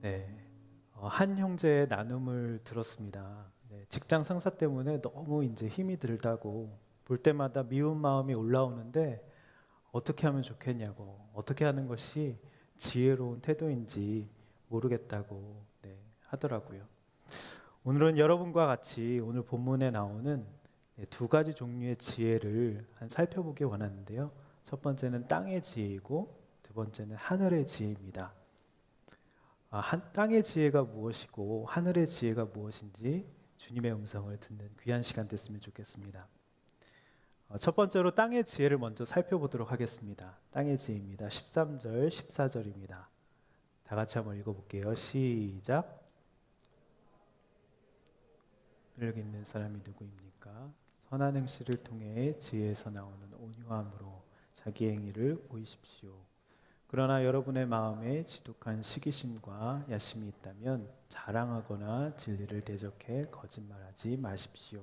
네, 한 형제의 나눔을 들었습니다. 네, 직장 상사 때문에 너무 이제 힘이 들다고 볼 때마다 미운 마음이 올라오는데 어떻게 하면 좋겠냐고, 어떻게 하는 것이 지혜로운 태도인지 모르겠다고 하더라고요. 오늘은 여러분과 같이 오늘 본문에 나오는 두 가지 종류의 지혜를 살펴보기 원하는데요. 첫 번째는 땅의 지혜이고 두 번째는 하늘의 지혜입니다. 땅의 지혜가 무엇이고 하늘의 지혜가 무엇인지 주님의 음성을 듣는 귀한 시간 됐으면 좋겠습니다. 첫 번째로 땅의 지혜를 먼저 살펴보도록 하겠습니다. 땅의 지혜입니다. 13절, 14절입니다. 다 같이 한번 읽어볼게요. 시작. 여기 있는 사람이 누구입니까? 선한 행실을 통해 지혜에서 나오는 온유함으로 자기 행위를 보이십시오. 그러나 여러분의 마음에 지독한 시기심과 야심이 있다면 자랑하거나 진리를 대적해 거짓말하지 마십시오.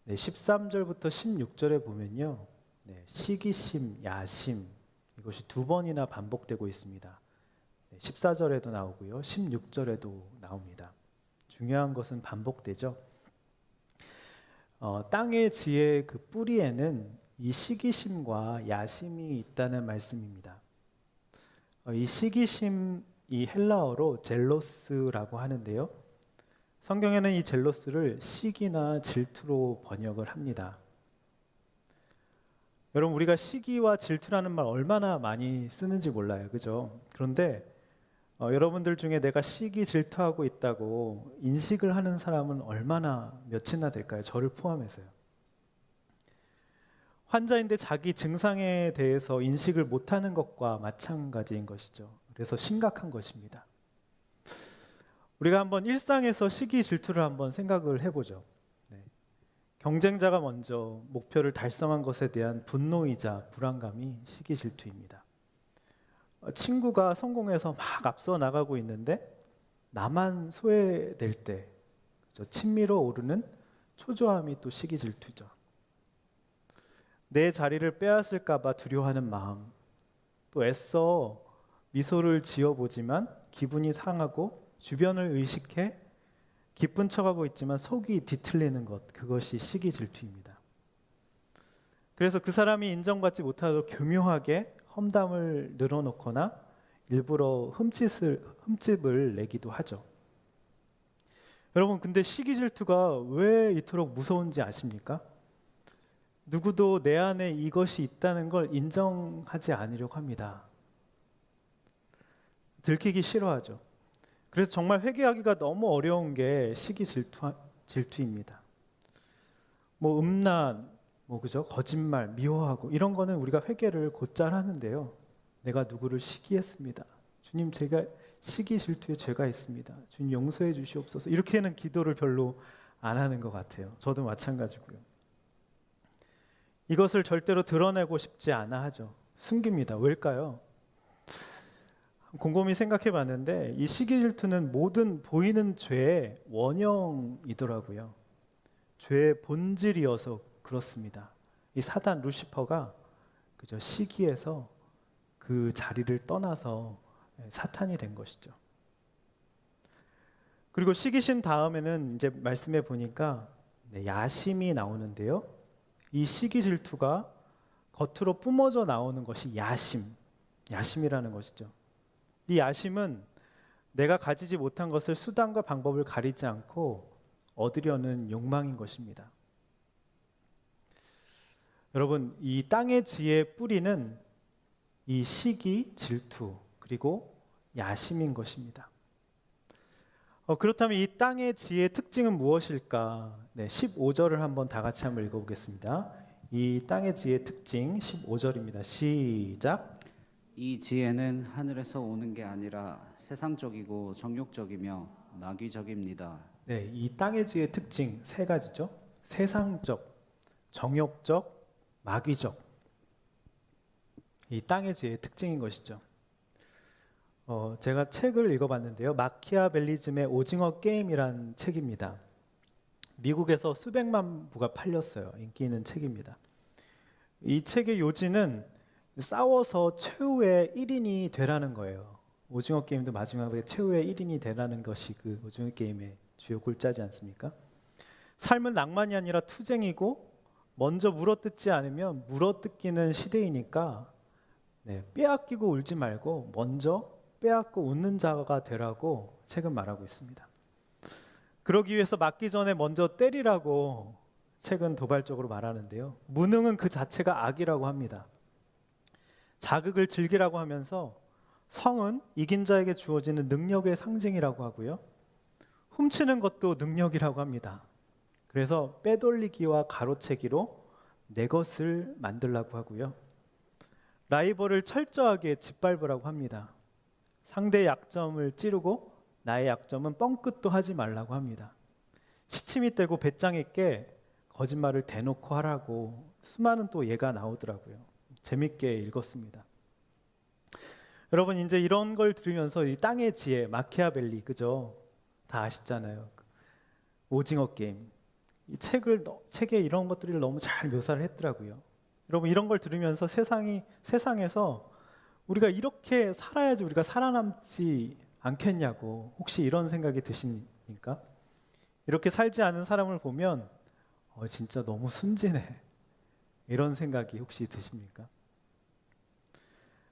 13절부터 16절에 보면요, 시기심, 야심 이것이 두 번이나 반복되고 있습니다. 14절에도 나오고요, 16절에도 나옵니다. 중요한 것은 반복되죠. 땅의 지혜의 그 뿌리에는 이 시기심과 야심이 있다는 말씀입니다. 이 시기심, 이 헬라어로 젤로스라고 하는데요. 성경에는 이 젤로스를 시기나 질투로 번역을 합니다. 여러분, 우리가 시기와 질투라는 말 얼마나 많이 쓰는지 몰라요. 그죠? 그런데 여러분들 중에 내가 시기 질투하고 있다고 인식을 하는 사람은 얼마나 몇이나 될까요? 저를 포함해서요. 환자인데 자기 증상에 대해서 인식을 못하는 것과 마찬가지인 것이죠. 그래서 심각한 것입니다. 우리가 한번 일상에서 시기 질투를 한번 생각을 해보죠. 경쟁자가 먼저 목표를 달성한 것에 대한 분노이자 불안감이 시기 질투입니다. 친구가 성공해서 막 앞서 나가고 있는데 나만 소외될 때 친미로 오르는 초조함이 또 시기 질투죠. 내 자리를 빼앗을까 봐 두려워하는 마음, 또 애써 미소를 지어보지만 기분이 상하고 주변을 의식해 기쁜 척하고 있지만 속이 뒤틀리는 것, 그것이 시기 질투입니다. 그래서 그 사람이 인정받지 못하도록 교묘하게 험담을 늘어놓거나 일부러 흠집을 내기도 하죠. 여러분, 근데 시기 질투가 왜 이토록 무서운지 아십니까? 누구도 내 안에 이것이 있다는 걸 인정하지 않으려고 합니다. 들키기 싫어하죠. 그래서 정말 회개하기가 너무 어려운 게 시기 질투입니다. 음란, 그죠? 거짓말, 미워하고 이런 거는 우리가 회개를 곧잘 하는데요. 내가 누구를 시기했습니다. 주님, 제가 시기 질투에 죄가 있습니다. 주님, 용서해 주시옵소서. 이렇게는 기도를 별로 안 하는 것 같아요. 저도 마찬가지고요. 이것을 절대로 드러내고 싶지 않아 하죠. 숨깁니다. 왜일까요? 곰곰이 생각해 봤는데 이 시기 질투는 모든 보이는 죄의 원형이더라고요. 죄의 본질이어서 그렇습니다. 이 사단 루시퍼가 그저 시기에서 그 자리를 떠나서 사탄이 된 것이죠. 그리고 시기심 다음에는 이제 말씀해 보니까 야심이 나오는데요. 이 시기 질투가 겉으로 뿜어져 나오는 것이 야심이라는 것이죠. 이 야심은 내가 가지지 못한 것을 수단과 방법을 가리지 않고 얻으려는 욕망인 것입니다. 여러분, 이 땅의 지혜의 뿌리는 이 시기, 질투, 그리고 야심인 것입니다. 그렇다면 이 땅의 지혜의 특징은 무엇일까? 15절을 한번 다 같이 한번 읽어보겠습니다. 이 땅의 지혜의 특징 15절입니다. 시작. 이 지혜는 하늘에서 오는 게 아니라 세상적이고 정욕적이며 마귀적입니다. 이 땅의 지혜의 특징 세 가지죠. 세상적, 정욕적, 마귀적. 이 땅의 지혜의 특징인 것이죠. 제가 책을 읽어봤는데요. 마키아벨리즘의 오징어 게임이란 책입니다. 미국에서 수백만 부가 팔렸어요. 인기 있는 책입니다. 이 책의 요지는 싸워서 최후의 1인이 되라는 거예요. 오징어 게임도 마지막에 최후의 1인이 되라는 것이 그 오징어 게임의 주요 골자지 않습니까? 삶은 낭만이 아니라 투쟁이고 먼저 물어뜯지 않으면 물어뜯기는 시대이니까 빼앗기고 울지 말고 먼저 빼앗고 웃는 자가 되라고 책은 말하고 있습니다. 그러기 위해서 맞기 전에 먼저 때리라고 책은 도발적으로 말하는데요. 무능은 그 자체가 악이라고 합니다. 자극을 즐기라고 하면서 성은 이긴 자에게 주어지는 능력의 상징이라고 하고요. 훔치는 것도 능력이라고 합니다. 그래서 빼돌리기와 가로채기로 내 것을 만들라고 하고요. 라이벌을 철저하게 짓밟으라고 합니다. 상대의 약점을 찌르고 나의 약점은 뻥끗도 하지 말라고 합니다. 시침이 떼고 배짱 있게 거짓말을 대놓고 하라고 수많은 또 예가 나오더라고요. 재밌게 읽었습니다. 여러분 이제 이런 걸 들으면서 이 땅의 지혜, 마키아벨리 그죠? 다 아시잖아요. 오징어 게임. 이 책에 이런 것들을 너무 잘 묘사를 했더라고요. 여러분 이런 걸 들으면서 세상에서 우리가 이렇게 살아야지 우리가 살아남지 않겠냐고 혹시 이런 생각이 드십니까? 이렇게 살지 않은 사람을 보면 진짜 너무 순진해. 이런 생각이 혹시 드십니까?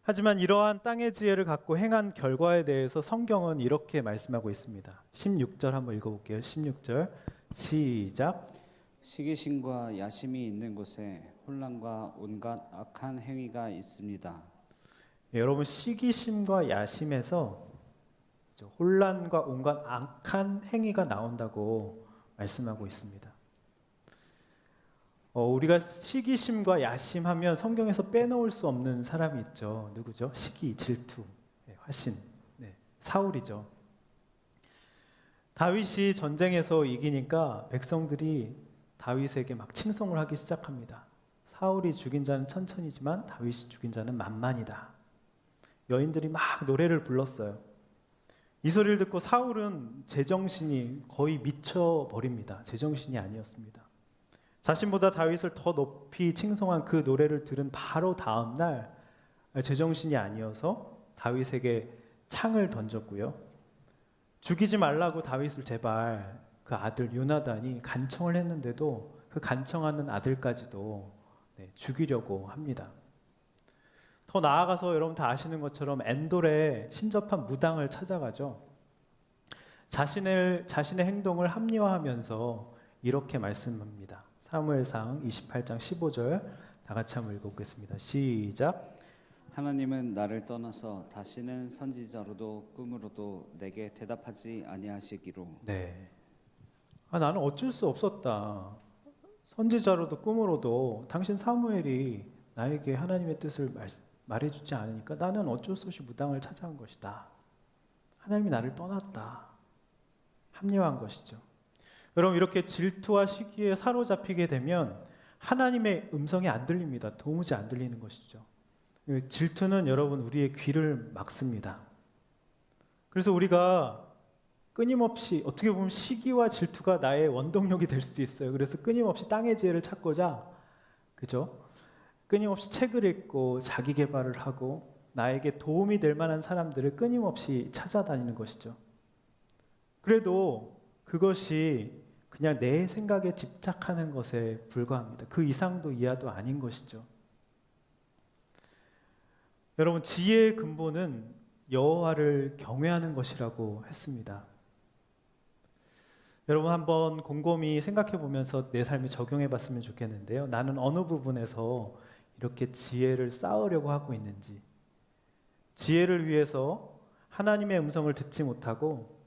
하지만 이러한 땅의 지혜를 갖고 행한 결과에 대해서 성경은 이렇게 말씀하고 있습니다. 16절 한번 읽어볼게요. 16절 시작. 시기심과 야심이 있는 곳에 혼란과 온갖 악한 행위가 있습니다. 여러분 시기심과 야심에서 혼란과 온갖 악한 행위가 나온다고 말씀하고 있습니다. 우리가 시기심과 야심하면 성경에서 빼놓을 수 없는 사람이 있죠. 누구죠? 시기, 질투, 화신, 사울이죠. 다윗이 전쟁에서 이기니까 백성들이 다윗에게 막 칭송을 하기 시작합니다. 사울이 죽인 자는 천천히지만 다윗이 죽인 자는 만만이다. 여인들이 막 노래를 불렀어요. 이 소리를 듣고 사울은 제정신이 거의 미쳐버립니다. 제정신이 아니었습니다. 자신보다 다윗을 더 높이 칭송한 그 노래를 들은 바로 다음 날 제정신이 아니어서 다윗에게 창을 던졌고요. 죽이지 말라고 다윗을 제발 그 아들 요나단이 간청을 했는데도 그 간청하는 아들까지도 죽이려고 합니다. 더 나아가서 여러분 다 아시는 것처럼 엔돌에 신접한 무당을 찾아가죠. 자신의 행동을 합리화하면서 이렇게 말씀합니다. 사무엘상 28장 15절 다 같이 한번 읽어보겠습니다. 시작. 하나님은 나를 떠나서 다시는 선지자로도 꿈으로도 내게 대답하지 아니하시기로. 나는 어쩔 수 없었다. 선지자로도 꿈으로도 당신 사무엘이 나에게 하나님의 뜻을 말해주지 않으니까 나는 어쩔 수 없이 무당을 찾아온 것이다. 하나님이 나를 떠났다. 합리화한 것이죠. 여러분 이렇게 질투와 시기에 사로잡히게 되면 하나님의 음성이 안 들립니다. 도무지 안 들리는 것이죠. 질투는 여러분 우리의 귀를 막습니다. 그래서 우리가 끊임없이 어떻게 보면 시기와 질투가 나의 원동력이 될 수도 있어요. 그래서 끊임없이 땅의 지혜를 찾고자 그죠? 끊임없이 책을 읽고 자기 개발을 하고 나에게 도움이 될 만한 사람들을 끊임없이 찾아다니는 것이죠. 그래도 그것이 그냥 내 생각에 집착하는 것에 불과합니다. 그 이상도 이하도 아닌 것이죠. 여러분 지혜의 근본은 여호와를 경외하는 것이라고 했습니다. 여러분 한번 곰곰이 생각해 보면서 내 삶에 적용해 봤으면 좋겠는데요. 나는 어느 부분에서 이렇게 지혜를 쌓으려고 하고 있는지, 지혜를 위해서 하나님의 음성을 듣지 못하고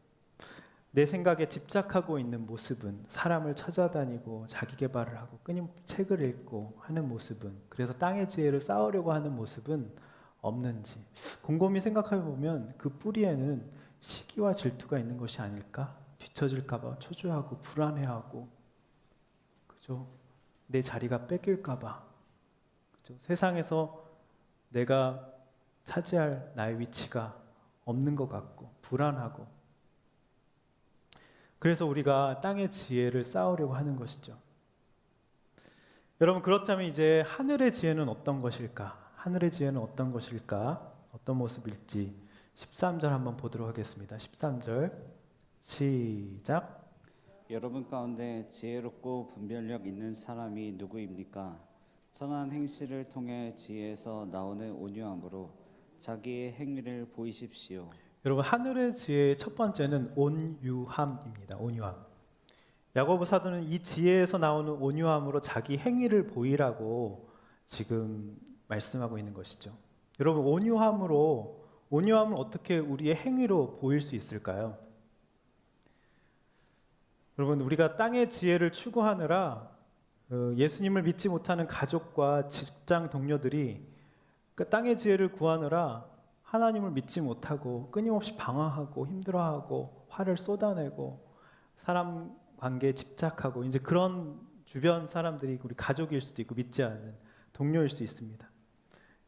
내 생각에 집착하고 있는 모습은, 사람을 찾아다니고 자기 개발을 하고 끊임없이 책을 읽고 하는 모습은, 그래서 땅의 지혜를 쌓으려고 하는 모습은 없는지 곰곰이 생각해 보면 그 뿌리에는 시기와 질투가 있는 것이 아닐까? 뒤처질까 봐 초조하고 불안해하고 그죠? 내 자리가 뺏길까 봐 그죠? 세상에서 내가 차지할 나의 위치가 없는 것 같고 불안하고, 그래서 우리가 땅의 지혜를 쌓으려고 하는 것이죠. 여러분 그렇다면 이제 하늘의 지혜는 어떤 것일까? 하늘의 지혜는 어떤 것일까? 어떤 모습일지 13절 한번 보도록 하겠습니다. 13절 시작. 여러분 가운데 지혜롭고 분별력 있는 사람이 누구입니까? 선한 행실을 통해 지혜에서 나오는 온유함으로 자기의 행위를 보이십시오. 여러분, 하늘의 지혜의 첫 번째는 온유함입니다. 온유함. 야고보 사도는 이 지혜에서 나오는 온유함으로 자기 행위를 보이라고 지금 말씀하고 있는 것이죠. 여러분, 온유함을 어떻게 우리의 행위로 보일 수 있을까요? 여러분, 우리가 땅의 지혜를 추구하느라 예수님을 믿지 못하는 가족과 직장 동료들이 그 땅의 지혜를 구하느라 하나님을 믿지 못하고 끊임없이 방황하고 힘들어하고 화를 쏟아내고 사람 관계에 집착하고 이제 그런 주변 사람들이 우리 가족일 수도 있고 믿지 않는 동료일 수 있습니다.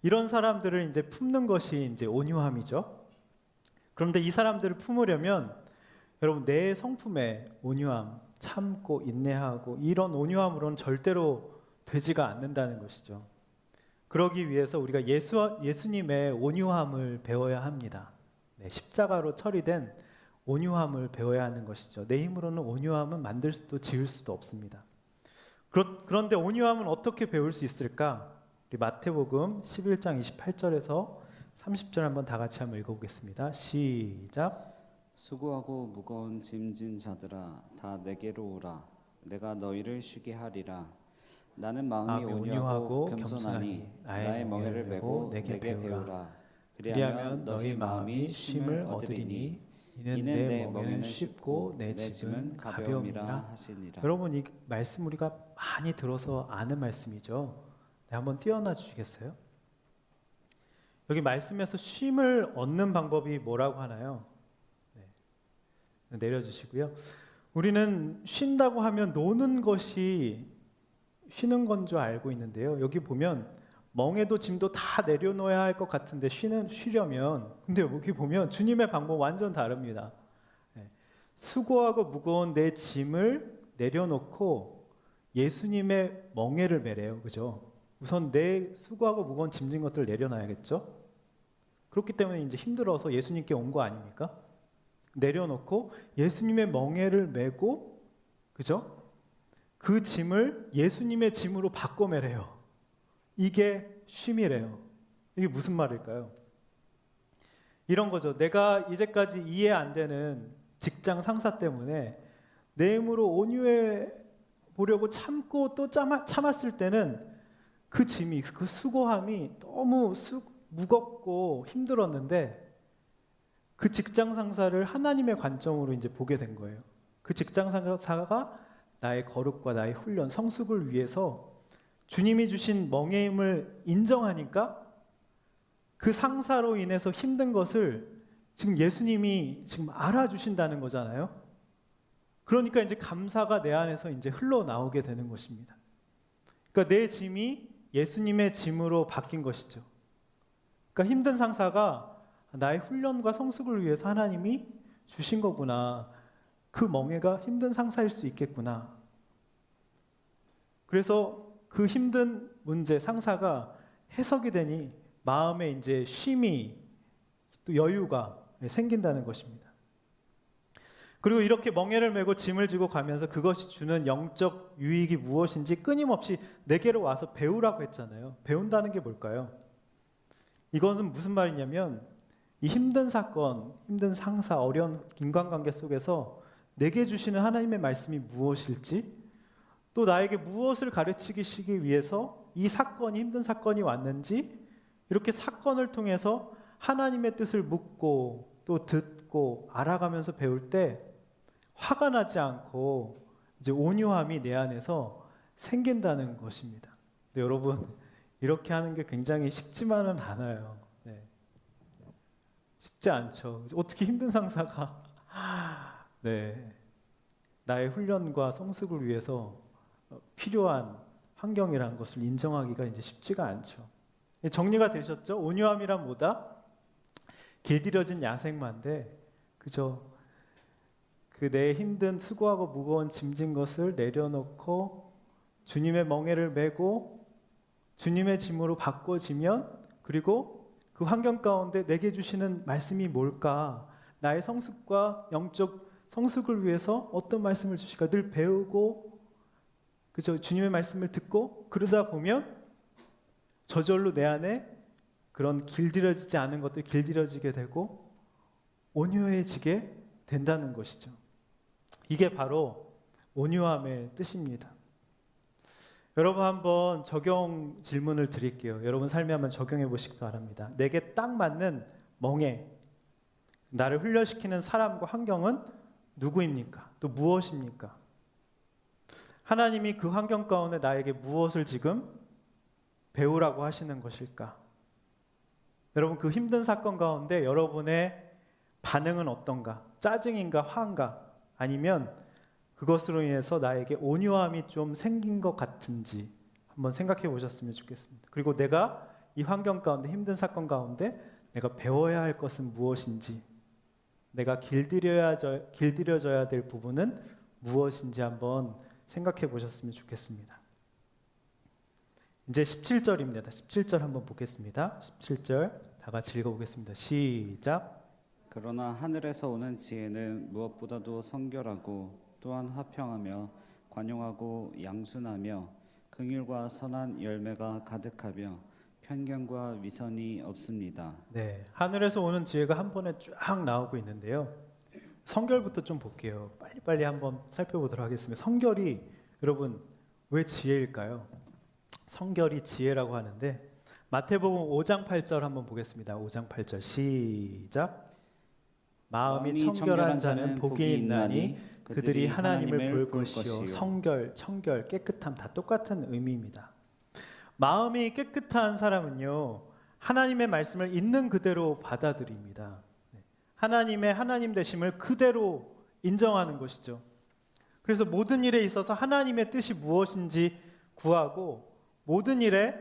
이런 사람들을 이제 품는 것이 이제 온유함이죠. 그런데 이 사람들을 품으려면 여러분, 내 성품에 온유함, 참고 인내하고 이런 온유함으로는 절대로 되지가 않는다는 것이죠. 그러기 위해서 우리가 예수님의 온유함을 배워야 합니다. 네, 십자가로 처리된 온유함을 배워야 하는 것이죠. 내 힘으로는 온유함은 만들 수도 지을 수도 없습니다. 그런데 온유함은 어떻게 배울 수 있을까? 우리 마태복음 11장 28절에서 30절 한번 다 같이 한번 읽어보겠습니다. 시작. 수고하고 무거운 짐진 자들아 다 내게로 오라. 내가 너희를 쉬게 하리라. 나는 마음이 온유하고 겸손하니 나의 멍에를 메고 내게 배우라. 그리하면 너희 마음이 쉼을 얻으리니 이는 내 멍에는 쉽고 내 짐은 가벼움이라 하시니라. 여러분, 이 말씀 우리가 많이 들어서 아는 말씀이죠. 네, 한번 띄어놔 주시겠어요? 여기 말씀에서 쉼을 얻는 방법이 뭐라고 하나요? 네, 내려주시고요. 우리는 쉰다고 하면 노는 것이 쉬는 건 줄 알고 있는데요. 여기 보면 멍에도 짐도 다 내려놓아야 할 것 같은데 쉬려면, 근데 여기 보면 주님의 방법 완전 다릅니다. 네. 수고하고 무거운 내 짐을 내려놓고 예수님의 멍에를 매래요. 그죠? 우선 내 수고하고 무거운 짐진 것들을 내려놔야겠죠? 그렇기 때문에 이제 힘들어서 예수님께 온 거 아닙니까? 내려놓고 예수님의 멍에를 메고, 그죠? 그 짐을 예수님의 짐으로 바꿔 매래요. 이게 쉼이래요. 이게 무슨 말일까요? 이런 거죠. 내가 이제까지 이해 안 되는 직장 상사 때문에 내 힘으로 온유해 보려고 참고 또 참았을 때는 그 짐이, 그 수고함이 너무 무겁고 힘들었는데 그 직장 상사를 하나님의 관점으로 이제 보게 된 거예요. 그 직장 상사가 나의 거룩과 나의 훈련, 성숙을 위해서 주님이 주신 멍에임을 인정하니까 그 상사로 인해서 힘든 것을 지금 예수님이 지금 알아주신다는 거잖아요. 그러니까 이제 감사가 내 안에서 이제 흘러나오게 되는 것입니다. 그러니까 내 짐이 예수님의 짐으로 바뀐 것이죠. 그러니까 힘든 상사가 나의 훈련과 성숙을 위해서 하나님이 주신 거구나. 그 멍에가 힘든 상사일 수 있겠구나. 그래서 그 힘든 문제, 상사가 해석이 되니 마음에 이제 쉼이, 또 여유가 생긴다는 것입니다. 그리고 이렇게 멍에를 메고 짐을 지고 가면서 그것이 주는 영적 유익이 무엇인지 끊임없이 내게로 와서 배우라고 했잖아요. 배운다는 게 뭘까요? 이것은 무슨 말이냐면 이 힘든 사건, 힘든 상사, 어려운 인간관계 속에서 내게 주시는 하나님의 말씀이 무엇일지, 또 나에게 무엇을 가르치기 위해서 이 사건이, 힘든 사건이 왔는지, 이렇게 사건을 통해서 하나님의 뜻을 묻고 또 듣고 알아가면서 배울 때 화가 나지 않고 이제 온유함이 내 안에서 생긴다는 것입니다. 근데 여러분, 이렇게 하는 게 굉장히 쉽지만은 않아요. 네. 쉽지 않죠. 어떻게 힘든 상사가 네, 나의 훈련과 성숙을 위해서 필요한 환경이라는 것을 인정하기가 이제 쉽지가 않죠. 정리가 되셨죠? 온유함이란 뭐다? 길들여진 야생마인데, 그죠? 그 내 힘든 수고하고 무거운 짐진 것을 내려놓고 주님의 멍에를 메고 주님의 짐으로 바꿔지면, 그리고 그 환경 가운데 내게 주시는 말씀이 뭘까? 나의 성숙과 영적 성숙을 위해서 어떤 말씀을 주실까? 늘 배우고 그죠? 주님의 말씀을 듣고 그러다 보면 저절로 내 안에 그런 길들여지지 않은 것들이 길들여지게 되고 온유해지게 된다는 것이죠. 이게 바로 온유함의 뜻입니다. 여러분 한번 적용 질문을 드릴게요. 여러분 삶에 한번 적용해 보시기 바랍니다. 내게 딱 맞는 멍에 나를 훈련시키는 사람과 환경은 누구입니까? 또 무엇입니까? 하나님이 그 환경 가운데 나에게 무엇을 지금 배우라고 하시는 것일까? 여러분 그 힘든 사건 가운데 여러분의 반응은 어떤가? 짜증인가? 화인가? 아니면 그것으로 인해서 나에게 온유함이 좀 생긴 것 같은지 한번 생각해 보셨으면 좋겠습니다. 그리고 내가 이 환경 가운데 힘든 사건 가운데 내가 배워야 할 것은 무엇인지 내가 길들여져야 될 부분은 무엇인지 한번 생각해 보셨으면 좋겠습니다. 이제 17절입니다. 17절 한번 보겠습니다. 17절 다 같이 읽어보겠습니다. 시작. 그러나 하늘에서 오는 지혜는 무엇보다도 성결하고 또한 화평하며 관용하고 양순하며 긍휼과 선한 열매가 가득하며 편견과 위선이 없습니다. 네, 하늘에서 오는 지혜가 한 번에 쫙 나오고 있는데요. 성결부터 좀 볼게요. 빨리빨리 한번 살펴보도록 하겠습니다. 성결이 여러분 왜 지혜일까요? 성결이 지혜라고 하는데 마태복음 5장 8절 한번 보겠습니다. 5장 8절 시작. 마음이 청결한 자는 복이 있나니 그들이 하나님을 볼 것이요. 성결, 청결, 깨끗함 다 똑같은 의미입니다. 마음이 깨끗한 사람은요 하나님의 말씀을 있는 그대로 받아들입니다. 하나님의 하나님 되심을 그대로 인정하는 것이죠. 그래서 모든 일에 있어서 하나님의 뜻이 무엇인지 구하고 모든 일에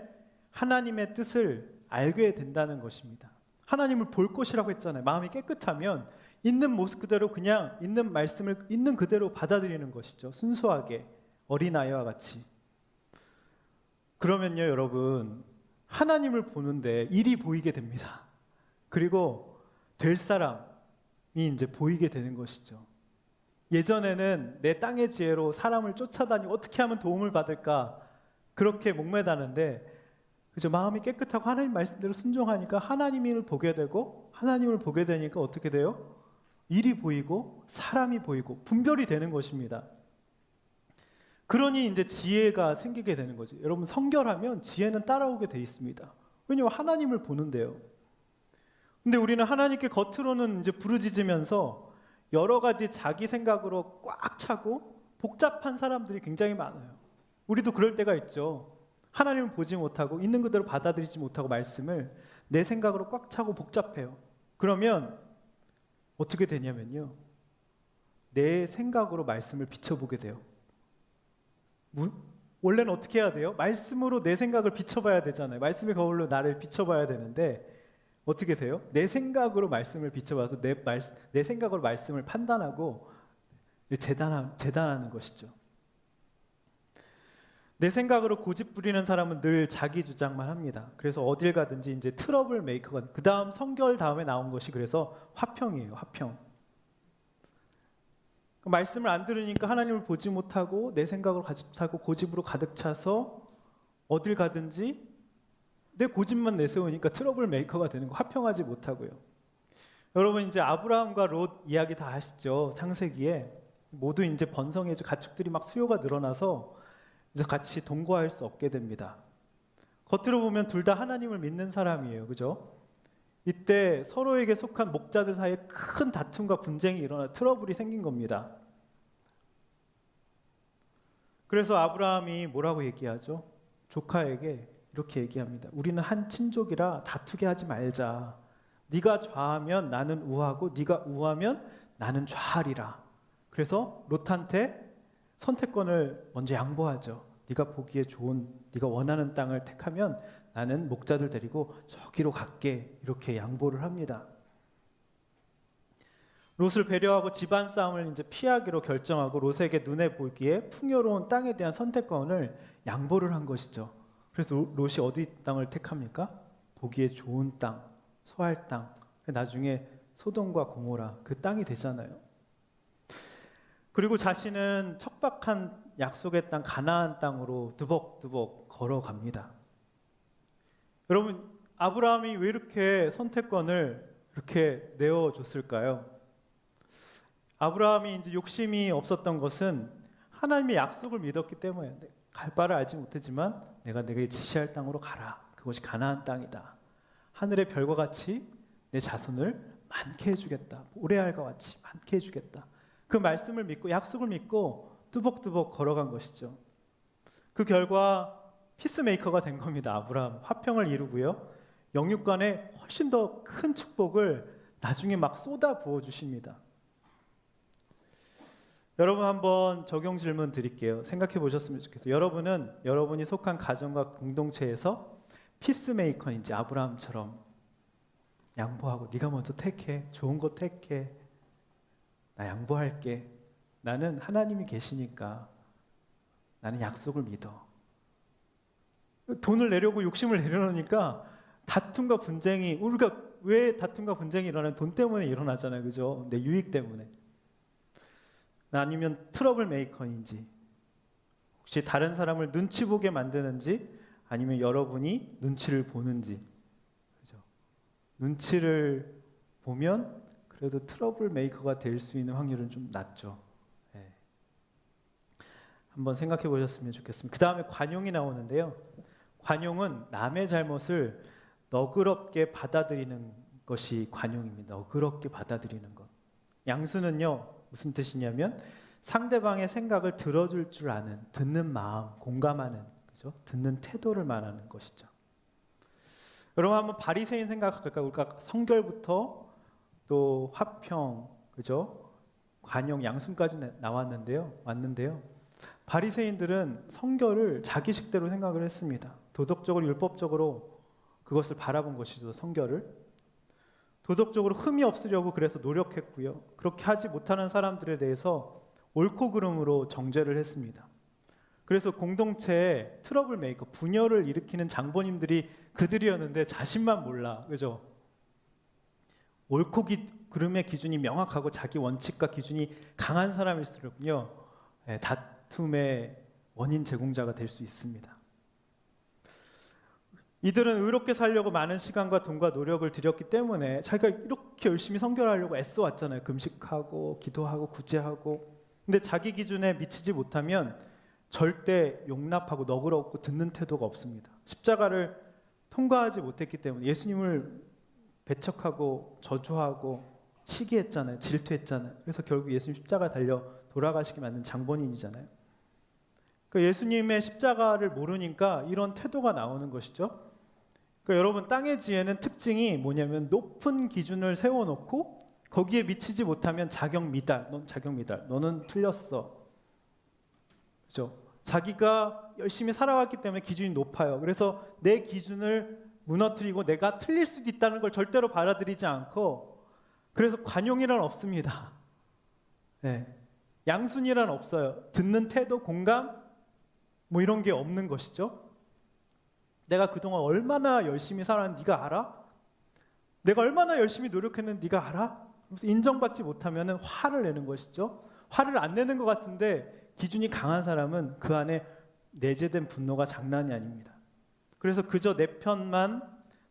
하나님의 뜻을 알게 된다는 것입니다. 하나님을 볼 것이라고 했잖아요. 마음이 깨끗하면 있는 모습 그대로 그냥 있는 말씀을 있는 그대로 받아들이는 것이죠. 순수하게 어린아이와 같이. 그러면요 여러분 하나님을 보는데 일이 보이게 됩니다. 그리고 될 사람이 이제 보이게 되는 것이죠. 예전에는 내 땅의 지혜로 사람을 쫓아다니고 어떻게 하면 도움을 받을까 그렇게 목매다는데 그죠? 마음이 깨끗하고 하나님 말씀대로 순종하니까 하나님을 보게 되고 하나님을 보게 되니까 어떻게 돼요? 일이 보이고 사람이 보이고 분별이 되는 것입니다. 그러니 이제 지혜가 생기게 되는 거죠. 여러분 성결하면 지혜는 따라오게 돼 있습니다. 왜냐하면 하나님을 보는데요. 근데 우리는 하나님께 겉으로는 이제 부르짖으면서 여러 가지 자기 생각으로 꽉 차고 복잡한 사람들이 굉장히 많아요. 우리도 그럴 때가 있죠. 하나님을 보지 못하고 있는 그대로 받아들이지 못하고 말씀을 내 생각으로 꽉 차고 복잡해요. 그러면 어떻게 되냐면요. 내 생각으로 말씀을 비춰보게 돼요. 원래는 어떻게 해야 돼요? 말씀으로 내 생각을 비춰봐야 되잖아요. 말씀의 거울로 나를 비춰봐야 되는데 어떻게 돼요? 내 생각으로 말씀을 비춰봐서 내 생각으로 말씀을 판단하고 재단하는 것이죠. 내 생각으로 고집 부리는 사람은 늘 자기 주장만 합니다. 그래서 어딜 가든지 이제 트러블 메이커가 그 다음 성결 다음에 나온 것이 그래서 화평이에요. 화평. 말씀을 안 들으니까 하나님을 보지 못하고 내 생각으로 가득 차고 고집으로 가득 차서 어딜 가든지 내 고집만 내세우니까 트러블 메이커가 되는 거 화평하지 못하고요. 여러분 이제 아브라함과 롯 이야기 다 아시죠? 창세기에 모두 이제 번성해져 가축들이 막 수요가 늘어나서 이제 같이 동거할 수 없게 됩니다. 겉으로 보면 둘 다 하나님을 믿는 사람이에요. 그죠? 이때 서로에게 속한 목자들 사이에 큰 다툼과 분쟁이 일어나 트러블이 생긴 겁니다. 그래서 아브라함이 뭐라고 얘기하죠? 조카에게 이렇게 얘기합니다. 우리는 한 친족이라 다투게 하지 말자. 네가 좌하면 나는 우하고 네가 우하면 나는 좌하리라. 그래서 롯한테 선택권을 먼저 양보하죠. 네가 보기에 좋은, 네가 원하는 땅을 택하면 나는 목자들 데리고 저기로 갈게. 이렇게 양보를 합니다. 롯을 배려하고 집안 싸움을 이제 피하기로 결정하고 롯에게 눈에 보기에 풍요로운 땅에 대한 선택권을 양보를 한 것이죠. 그래서 롯이 어디 땅을 택합니까? 보기에 좋은 땅, 소할 땅, 나중에 소돔과 고모라 그 땅이 되잖아요. 그리고 자신은 척박한 약속의 땅 가나안 땅으로 두벅두벅 걸어갑니다. 여러분, 아브라함이 왜 이렇게 선택권을 이렇게 내어줬을까요? 아브라함이 이제 욕심이 없었던 것은 하나님의 약속을 믿었기 때문에 갈 바를 알지 못했지만 내가 내게 지시할 땅으로 가라. 그것이 가나안 땅이다. 하늘의 별과 같이 내 자손을 많게 해주겠다. 모래알과 같이 많게 해주겠다. 그 말씀을 믿고 약속을 믿고 뚜벅뚜벅 걸어간 것이죠. 그 결과 피스메이커가 된 겁니다. 아브라함 화평을 이루고요. 영육간에 훨씬 더 큰 축복을 나중에 막 쏟아 부어 주십니다. 여러분 한번 적용 질문 드릴게요. 생각해 보셨으면 좋겠어요. 여러분은 여러분이 속한 가정과 공동체에서 피스메이커인지 아브라함처럼 양보하고 네가 먼저 택해. 좋은 거 택해. 나 양보할게. 나는 하나님이 계시니까 나는 약속을 믿어. 돈을 내려고 욕심을 내려놓으니까 다툼과 분쟁이 우리가 왜 다툼과 분쟁이 일어나는 돈 때문에 일어나잖아요. 그죠? 내 유익 때문에. 아니면 트러블 메이커인지 혹시 다른 사람을 눈치 보게 만드는지 아니면 여러분이 눈치를 보는지 그죠? 눈치를 보면 그래도 트러블 메이커가 될 수 있는 확률은 좀 낮죠. 네. 한번 생각해 보셨으면 좋겠습니다. 그 다음에 관용이 나오는데요. 관용은 남의 잘못을 너그럽게 받아들이는 것이 관용입니다. 너그럽게 받아들이는 것. 양수는요. 무슨 뜻이냐면 상대방의 생각을 들어줄 줄 아는 듣는 마음, 공감하는 그죠? 듣는 태도를 말하는 것이죠. 여러분 한번 바리새인 생각할까요? 우리가 성결부터 또 화평, 그죠? 관용, 양순까지 왔는데요. 바리새인들은 성결을 자기식대로 생각을 했습니다. 도덕적으로 율법적으로 그것을 바라본 것이죠. 성결을. 도덕적으로 흠이 없으려고 그래서 노력했고요. 그렇게 하지 못하는 사람들에 대해서 옳고 그름으로 정죄를 했습니다. 그래서 공동체에 트러블 메이커, 분열을 일으키는 장본인들이 그들이었는데 자신만 몰라. 그죠? 옳고 그름의 기준이 명확하고 자기 원칙과 기준이 강한 사람일수록요. 다툼의 원인 제공자가 될 수 있습니다. 이들은 의롭게 살려고 많은 시간과 돈과 노력을 들였기 때문에 자기가 이렇게 열심히 성결하려고 애써왔잖아요. 금식하고 기도하고 구제하고. 근데 자기 기준에 미치지 못하면 절대 용납하고 너그럽고 듣는 태도가 없습니다. 십자가를 통과하지 못했기 때문에 예수님을 배척하고 저주하고 시기했잖아요. 질투했잖아요. 그래서 결국 예수님 십자가 달려 돌아가시게 만든 장본인이잖아요. 그러니까 예수님의 십자가를 모르니까 이런 태도가 나오는 것이죠. 그러니까 여러분 땅의 지혜는 특징이 뭐냐면 높은 기준을 세워놓고 거기에 미치지 못하면 자격 미달, 넌 자격 미달, 너는 틀렸어. 그죠? 자기가 열심히 살아왔기 때문에 기준이 높아요. 그래서 내 기준을 무너뜨리고 내가 틀릴 수도 있다는 걸 절대로 받아들이지 않고 그래서 관용이란 없습니다. 네. 양순이란 없어요. 듣는 태도, 공감 뭐 이런 게 없는 것이죠. 내가 그동안 얼마나 열심히 살았는지 네가 알아? 내가 얼마나 열심히 노력했는지 네가 알아? 그래서 인정받지 못하면 화를 내는 것이죠. 화를 안 내는 것 같은데 기준이 강한 사람은 그 안에 내재된 분노가 장난이 아닙니다. 그래서 그저 내 편만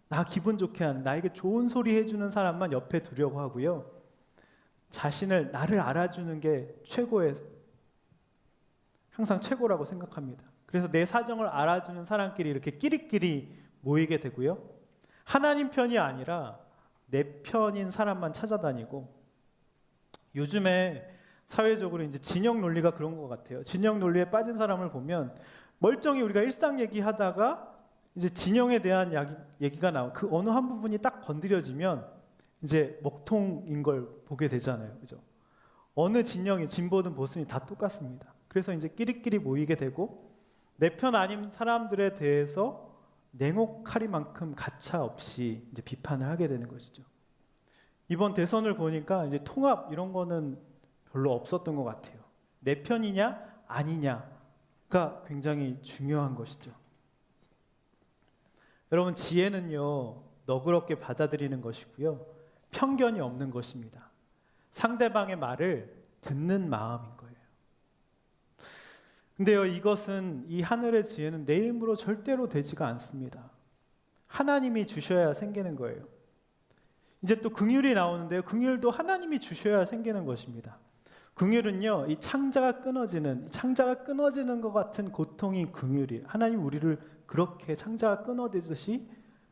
나 기분 좋게 하는 나에게 좋은 소리 해주는 사람만 옆에 두려고 하고요. 자신을 나를 알아주는 게 최고의 항상 최고라고 생각합니다. 그래서 내 사정을 알아주는 사람끼리 이렇게 끼리끼리 모이게 되고요. 하나님 편이 아니라 내 편인 사람만 찾아다니고 요즘에 사회적으로 이제 진영 논리가 그런 것 같아요. 진영 논리에 빠진 사람을 보면 멀쩡히 우리가 일상 얘기하다가 이제 진영에 대한 얘기가 나오고 그 어느 한 부분이 딱 건드려지면 이제 먹통인 걸 보게 되잖아요. 그죠? 어느 진영이 진보든 보수든 다 똑같습니다. 그래서 이제 끼리끼리 모이게 되고 내 편 아닌 사람들에 대해서 냉혹하리만큼 가차 없이 이제 비판을 하게 되는 것이죠. 이번 대선을 보니까 이제 통합 이런 거는 별로 없었던 것 같아요. 내 편이냐 아니냐가 굉장히 중요한 것이죠. 여러분 지혜는요 너그럽게 받아들이는 것이고요. 편견이 없는 것입니다. 상대방의 말을 듣는 마음인 거예요. 근데요, 이것은 이 하늘의 지혜는 내 힘으로 절대로 되지가 않습니다. 하나님이 주셔야 생기는 거예요. 이제 또 긍휼이 나오는데요. 긍휼도 하나님이 주셔야 생기는 것입니다. 긍휼은요, 이 창자가 끊어지는 것 같은 고통이 긍휼이에요. 하나님 우리를 그렇게 창자가 끊어지듯이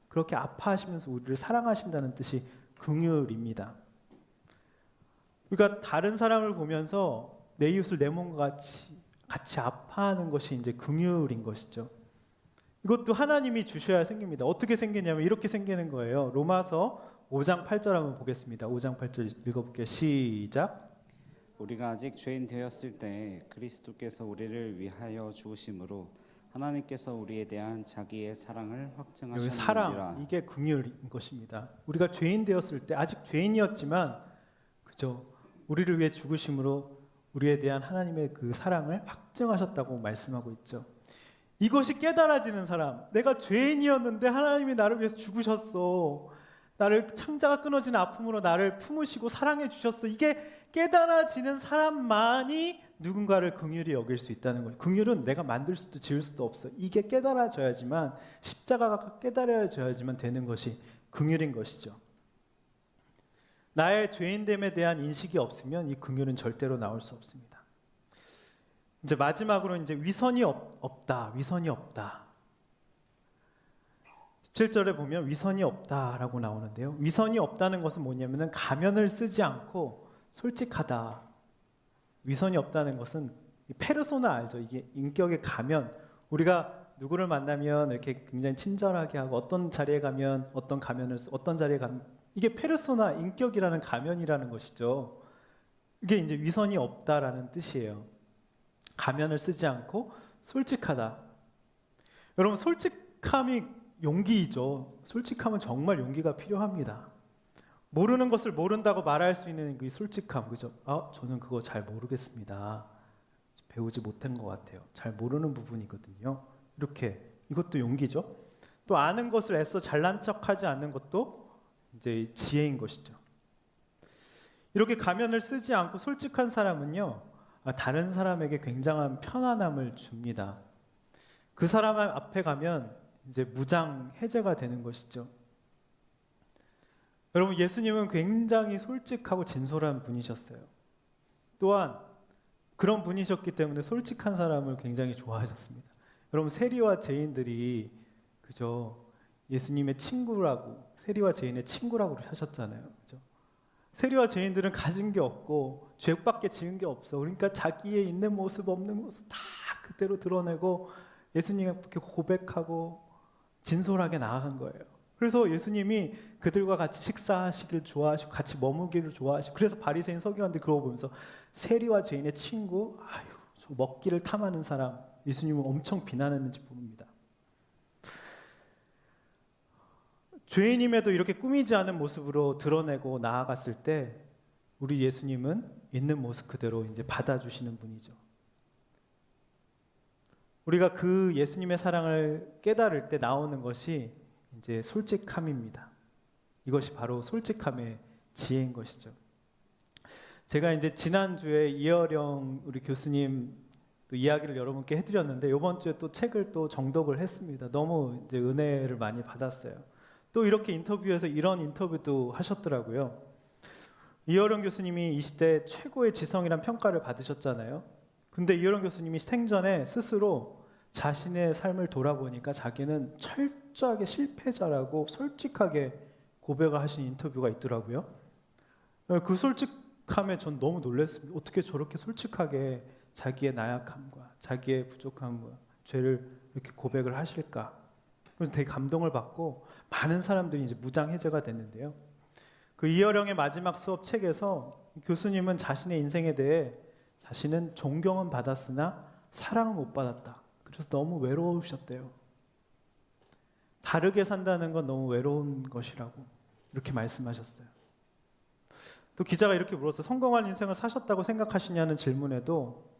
그렇게 아파하시면서 우리를 사랑하신다는 뜻이 긍휼입니다. 그러니까 다른 사람을 보면서 내 이웃을 내 몸과 같이 아파하는 것이 이제 긍휼인 것이죠. 이것도 하나님이 주셔야 생깁니다. 어떻게 생기냐면 이렇게 생기는 거예요. 로마서 5장 8절 한번 보겠습니다. 5장 8절 읽어볼게요. 시작. 우리가 아직 죄인 되었을 때 그리스도께서 우리를 위하여 죽으심으로 하나님께서 우리에 대한 자기의 사랑을 여기 확증하셨느니라. 사랑, 이게 긍휼인 것입니다. 우리가 죄인 되었을 때 아직 죄인이었지만 그죠? 우리를 위해 죽으심으로 우리에 대한 하나님의 그 사랑을 확증하셨다고 말씀하고 있죠. 이것이 깨달아지는 사람, 내가 죄인이었는데 하나님이 나를 위해서 죽으셨어. 나를 창자가 끊어지는 아픔으로 나를 품으시고 사랑해 주셨어. 이게 깨달아지는 사람만이 누군가를 긍휼히 여길 수 있다는 거예요. 긍휼은 내가 만들 수도 지을 수도 없어. 이게 깨달아져야지만, 십자가가 깨달아져야지만 되는 것이 긍휼인 것이죠. 나의 죄인됨에 대한 인식이 없으면 이 긍휼은 절대로 나올 수 없습니다. 이제 마지막으로 이제 위선이 없다. 17절에 보면 위선이 없다라고 나오는데요. 위선이 없다는 것은 뭐냐면은 가면을 쓰지 않고 솔직하다. 위선이 없다는 것은 페르소나 알죠? 이게 인격의 가면. 우리가 누구를 만나면 이렇게 굉장히 친절하게 하고 어떤 자리에 가면 어떤 가면을 어떤 자리에 가면 이게 페르소나 인격이라는 가면이라는 것이죠. 이게 이제 위선이 없다라는 뜻이에요. 가면을 쓰지 않고 솔직하다. 여러분 솔직함이 용기이죠. 솔직함은 정말 용기가 필요합니다. 모르는 것을 모른다고 말할 수 있는 그 솔직함, 그죠? 저는 그거 잘 모르겠습니다. 배우지 못한 것 같아요. 잘 모르는 부분이거든요. 이렇게 이것도 용기죠. 또 아는 것을 애써 잘난 척하지 않는 것도 이제 지혜인 것이죠. 이렇게 가면을 쓰지 않고 솔직한 사람은요, 다른 사람에게 굉장한 편안함을 줍니다. 그 사람 앞에 가면 이제 무장 해제가 되는 것이죠. 여러분 예수님은 굉장히 솔직하고 진솔한 분이셨어요. 또한 그런 분이셨기 때문에 솔직한 사람을 굉장히 좋아하셨습니다. 여러분 세리와 죄인들이 그죠? 예수님의 친구라고, 세리와 죄인의 친구라고 하셨잖아요. 그죠? 세리와 죄인들은 가진 게 없고 죄밖에 지은 게 없어. 그러니까 자기의 있는 모습 없는 모습 다 그대로 드러내고 예수님께 고백하고 진솔하게 나아간 거예요. 그래서 예수님이 그들과 같이 식사하시길 좋아하시고 같이 머무기를 좋아하시고, 그래서 바리새인 서기관들 그러고 보면서 세리와 죄인의 친구, 저 먹기를 탐하는 사람, 예수님은 엄청 비난했는지 모릅니다. 죄인임에도 이렇게 꾸미지 않은 모습으로 드러내고 나아갔을 때 우리 예수님은 있는 모습 그대로 이제 받아주시는 분이죠. 우리가 그 예수님의 사랑을 깨달을 때 나오는 것이 이제 솔직함입니다. 이것이 바로 솔직함의 지혜인 것이죠. 제가 이제 지난주에 이어령 우리 교수님 또 이야기를 여러분께 해드렸는데 이번 주에 또 책을 또 정독을 했습니다. 너무 이제 은혜를 많이 받았어요. 또 이렇게 인터뷰에서 이런 인터뷰도 하셨더라고요. 이어령 교수님이 이 시대 최고의 지성이란 평가를 받으셨잖아요. 근데 이어령 교수님이 생전에 스스로 자신의 삶을 돌아보니까 자기는 철저하게 실패자라고 솔직하게 고백을 하신 인터뷰가 있더라고요. 그 솔직함에 전 너무 놀랐습니다. 어떻게 저렇게 솔직하게 자기의 나약함과 자기의 부족함과 죄를 이렇게 고백을 하실까? 그래서 되게 감동을 받고 많은 사람들이 이제 무장 해제가 됐는데요. 그 이어령의 마지막 수업 책에서 교수님은 자신의 인생에 대해 자신은 존경은 받았으나 사랑은 못 받았다. 그래서 너무 외로우셨대요. 다르게 산다는 건 너무 외로운 것이라고 이렇게 말씀하셨어요. 또 기자가 이렇게 물었어요. 성공한 인생을 사셨다고 생각하시냐는 질문에도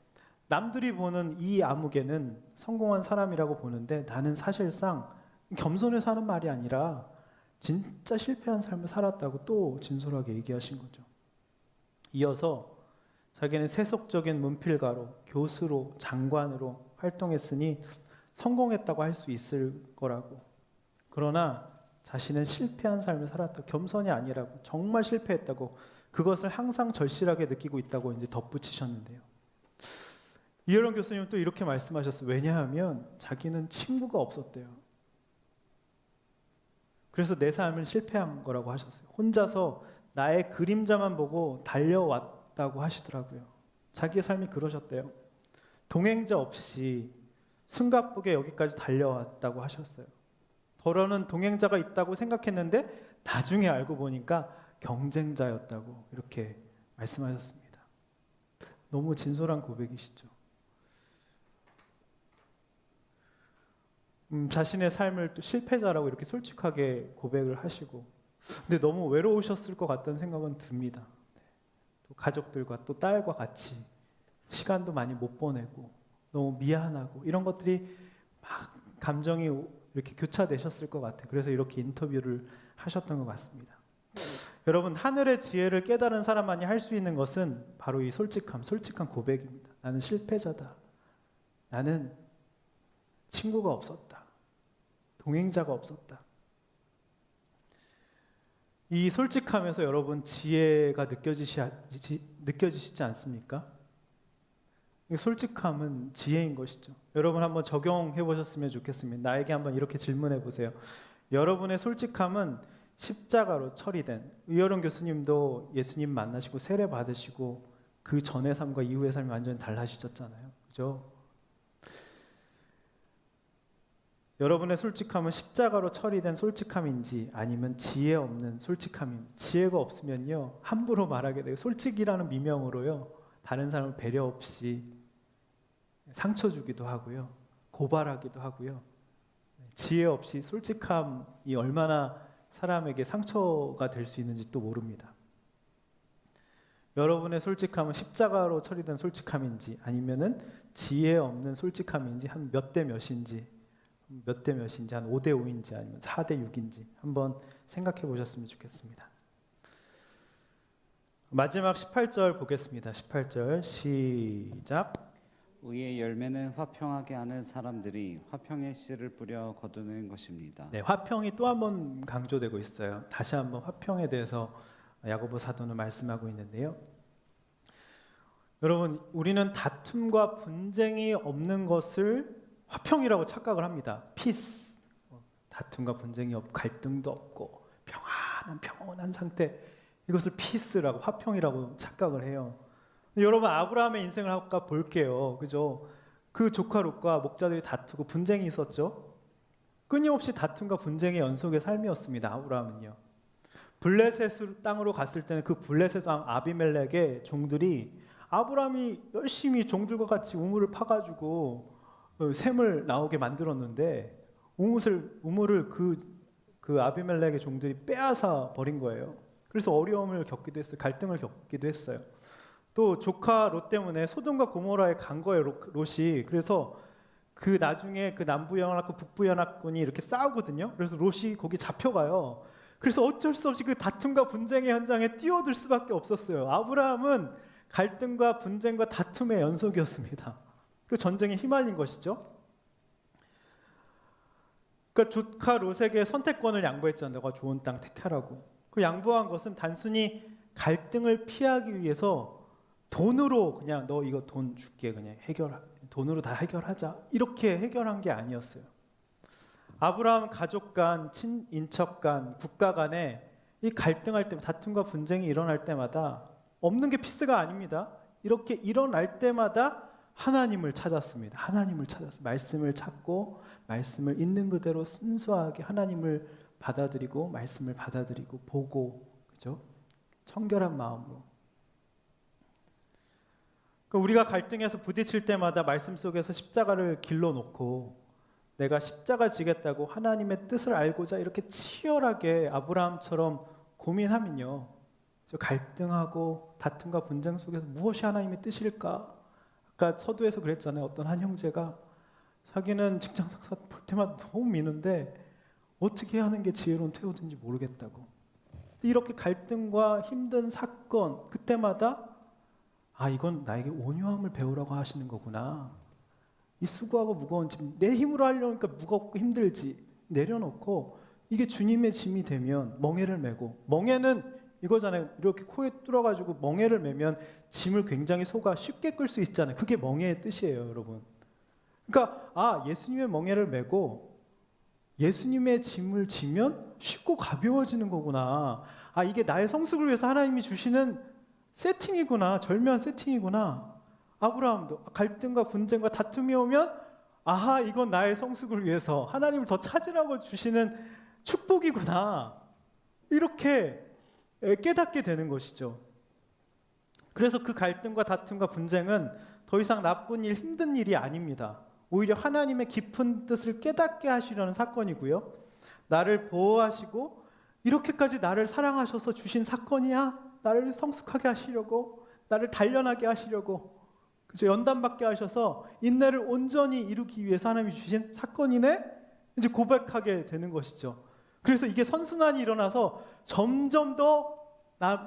남들이 보는 이 아무개는 성공한 사람이라고 보는데 나는 사실상 겸손해서 하는 말이 아니라 진짜 실패한 삶을 살았다고 또 진솔하게 얘기하신 거죠. 이어서 자기는 세속적인 문필가로, 교수로, 장관으로 활동했으니 성공했다고 할 수 있을 거라고. 그러나 자신은 실패한 삶을 살았다. 겸손이 아니라고. 정말 실패했다고. 그것을 항상 절실하게 느끼고 있다고 이제 덧붙이셨는데요. 이혜령 교수님은 또 이렇게 말씀하셨어요. 왜냐하면 자기는 친구가 없었대요. 그래서 내 삶은 실패한 거라고 하셨어요. 혼자서 나의 그림자만 보고 달려왔다고 하시더라고요. 자기의 삶이 그러셨대요. 동행자 없이 숨가쁘게 여기까지 달려왔다고 하셨어요. 더러는 동행자가 있다고 생각했는데 나중에 알고 보니까 경쟁자였다고 이렇게 말씀하셨습니다. 너무 진솔한 고백이시죠. 자신의 삶을 또 실패자라고 이렇게 솔직하게 고백을 하시고, 근데 너무 외로우셨을 것 같다는 생각은 듭니다. 또 가족들과 또 딸과 같이 시간도 많이 못 보내고 너무 미안하고 이런 것들이 막 감정이 이렇게 교차되셨을 것 같아요. 그래서 이렇게 인터뷰를 하셨던 것 같습니다. 여러분, 하늘의 지혜를 깨달은 사람만이 할 수 있는 것은 바로 이 솔직한 고백입니다. 나는 실패자다. 나는 친구가 없었다. 동행자가 없었다. 이 솔직함에서 여러분 지혜가 느껴지시지 않습니까? 이 솔직함은 지혜인 것이죠. 여러분 한번 적용해 보셨으면 좋겠습니다. 나에게 한번 이렇게 질문해 보세요. 여러분의 솔직함은 십자가로 처리된, 의여론 교수님도 예수님 만나시고 세례 받으시고 그 전의 삶과 이후의 삶이 완전히 달라지셨잖아요. 그죠? 여러분의 솔직함은 십자가로 처리된 솔직함인지 아니면 지혜 없는 솔직함인지. 지혜가 없으면요 함부로 말하게 돼요. 솔직이라는 미명으로요 다른 사람을 배려 없이 상처 주기도 하고요, 고발하기도 하고요. 지혜 없이 솔직함이 얼마나 사람에게 상처가 될 수 있는지 또 모릅니다. 여러분의 솔직함은 십자가로 처리된 솔직함인지 아니면은 지혜 없는 솔직함인지, 한 몇 대 몇인지, 한 5대 5인지 아니면 4대 6인지 한번 생각해 보셨으면 좋겠습니다. 마지막 18절 보겠습니다. 18절 시작. 의의 열매는 화평하게 하는 사람들이 화평의 씨를 뿌려 거두는 것입니다. 네, 화평이 또 한 번 강조되고 있어요. 다시 한번 화평에 대해서 야고보 사도는 말씀하고 있는데요. 여러분, 우리는 다툼과 분쟁이 없는 것을 화평이라고 착각을 합니다. 피스. 다툼과 분쟁이 없고 갈등도 없고 평온한 상태. 이것을 피스라고, 화평이라고 착각을 해요. 여러분, 아브라함의 인생을 아까 볼게요. 그죠? 그 조카 롯과 목자들이 다투고 분쟁이 있었죠. 끊임없이 다툼과 분쟁의 연속의 삶이었습니다. 아브라함은요. 블레셋 땅으로 갔을 때는 그 블레셋 왕 아비멜렉의 종들이 아브라함이 열심히 종들과 같이 우물을 파가지고 샘을 나오게 만들었는데 우물을 그 아비멜렉의 종들이 빼앗아 버린 거예요. 그래서 어려움을 겪기도 했어요. 갈등을 겪기도 했어요. 또 조카 롯 때문에 소돔과 고모라에 간 거예요. 롯이. 그래서 그 나중에 그 남부 연합군 북부 연합군이 이렇게 싸우거든요. 그래서 롯이 거기 잡혀가요. 그래서 어쩔 수 없이 그 다툼과 분쟁의 현장에 뛰어들 수밖에 없었어요. 아브라함은 갈등과 분쟁과 다툼의 연속이었습니다. 그 전쟁에 휘말린 것이죠. 그러니까 조카 롯에게 선택권을 양보했잖아요. 너가 좋은 땅 택하라고. 그 양보한 것은 단순히 갈등을 피하기 위해서 돈으로 그냥 너 이거 돈 줄게 그냥 돈으로 다 해결하자 이렇게 해결한 게 아니었어요. 아브라함 가족 간, 친인척 간, 국가 간에 이 갈등할 때, 다툼과 분쟁이 일어날 때마다 없는 게 피스가 아닙니다. 이렇게 일어날 때마다 하나님을 찾았습니다. 하나님을 찾았어요. 말씀을 찾고 말씀을 있는 그대로 순수하게 하나님을 받아들이고 말씀을 받아들이고 보고, 그죠? 청결한 마음으로. 그러니까 우리가 갈등해서 부딪힐 때마다 말씀 속에서 십자가를 길러놓고 내가 십자가 지겠다고 하나님의 뜻을 알고자 이렇게 치열하게 아브라함처럼 고민하면요, 갈등하고 다툼과 분쟁 속에서 무엇이 하나님의 뜻일까? 아까 서두에서 그랬잖아요. 어떤 한 형제가 자기는 직장 상사 볼 때마다 너무 미는데 어떻게 하는 게 지혜로운 태도인지 모르겠다고. 이렇게 갈등과 힘든 사건 그때마다 이건 나에게 온유함을 배우라고 하시는 거구나. 이 수고하고 무거운 짐, 내 힘으로 하려니까 무겁고 힘들지 내려놓고 이게 주님의 짐이 되면 멍에를 메고, 멍에는 이거잖아요. 이렇게 코에 뚫어가지고 멍에를 메면 짐을 굉장히 소가 쉽게 끌 수 있잖아요. 그게 멍에의 뜻이에요, 여러분. 그러니까 예수님의 멍에를 메고 예수님의 짐을 지면 쉽고 가벼워지는 거구나. 이게 나의 성숙을 위해서 하나님이 주시는 세팅이구나. 절묘한 세팅이구나. 아브라함도 갈등과 분쟁과 다툼이 오면 이건 나의 성숙을 위해서 하나님을 더 찾으라고 주시는 축복이구나. 이렇게 깨닫게 되는 것이죠. 그래서 그 갈등과 다툼과 분쟁은 더 이상 나쁜 일, 힘든 일이 아닙니다. 오히려 하나님의 깊은 뜻을 깨닫게 하시려는 사건이고요. 나를 보호하시고 이렇게까지 나를 사랑하셔서 주신 사건이야. 나를 성숙하게 하시려고, 나를 단련하게 하시려고, 그죠? 연단받게 하셔서 인내를 온전히 이루기 위해서 하나님이 주신 사건이네. 이제 고백하게 되는 것이죠. 그래서 이게 선순환이 일어나서 점점 더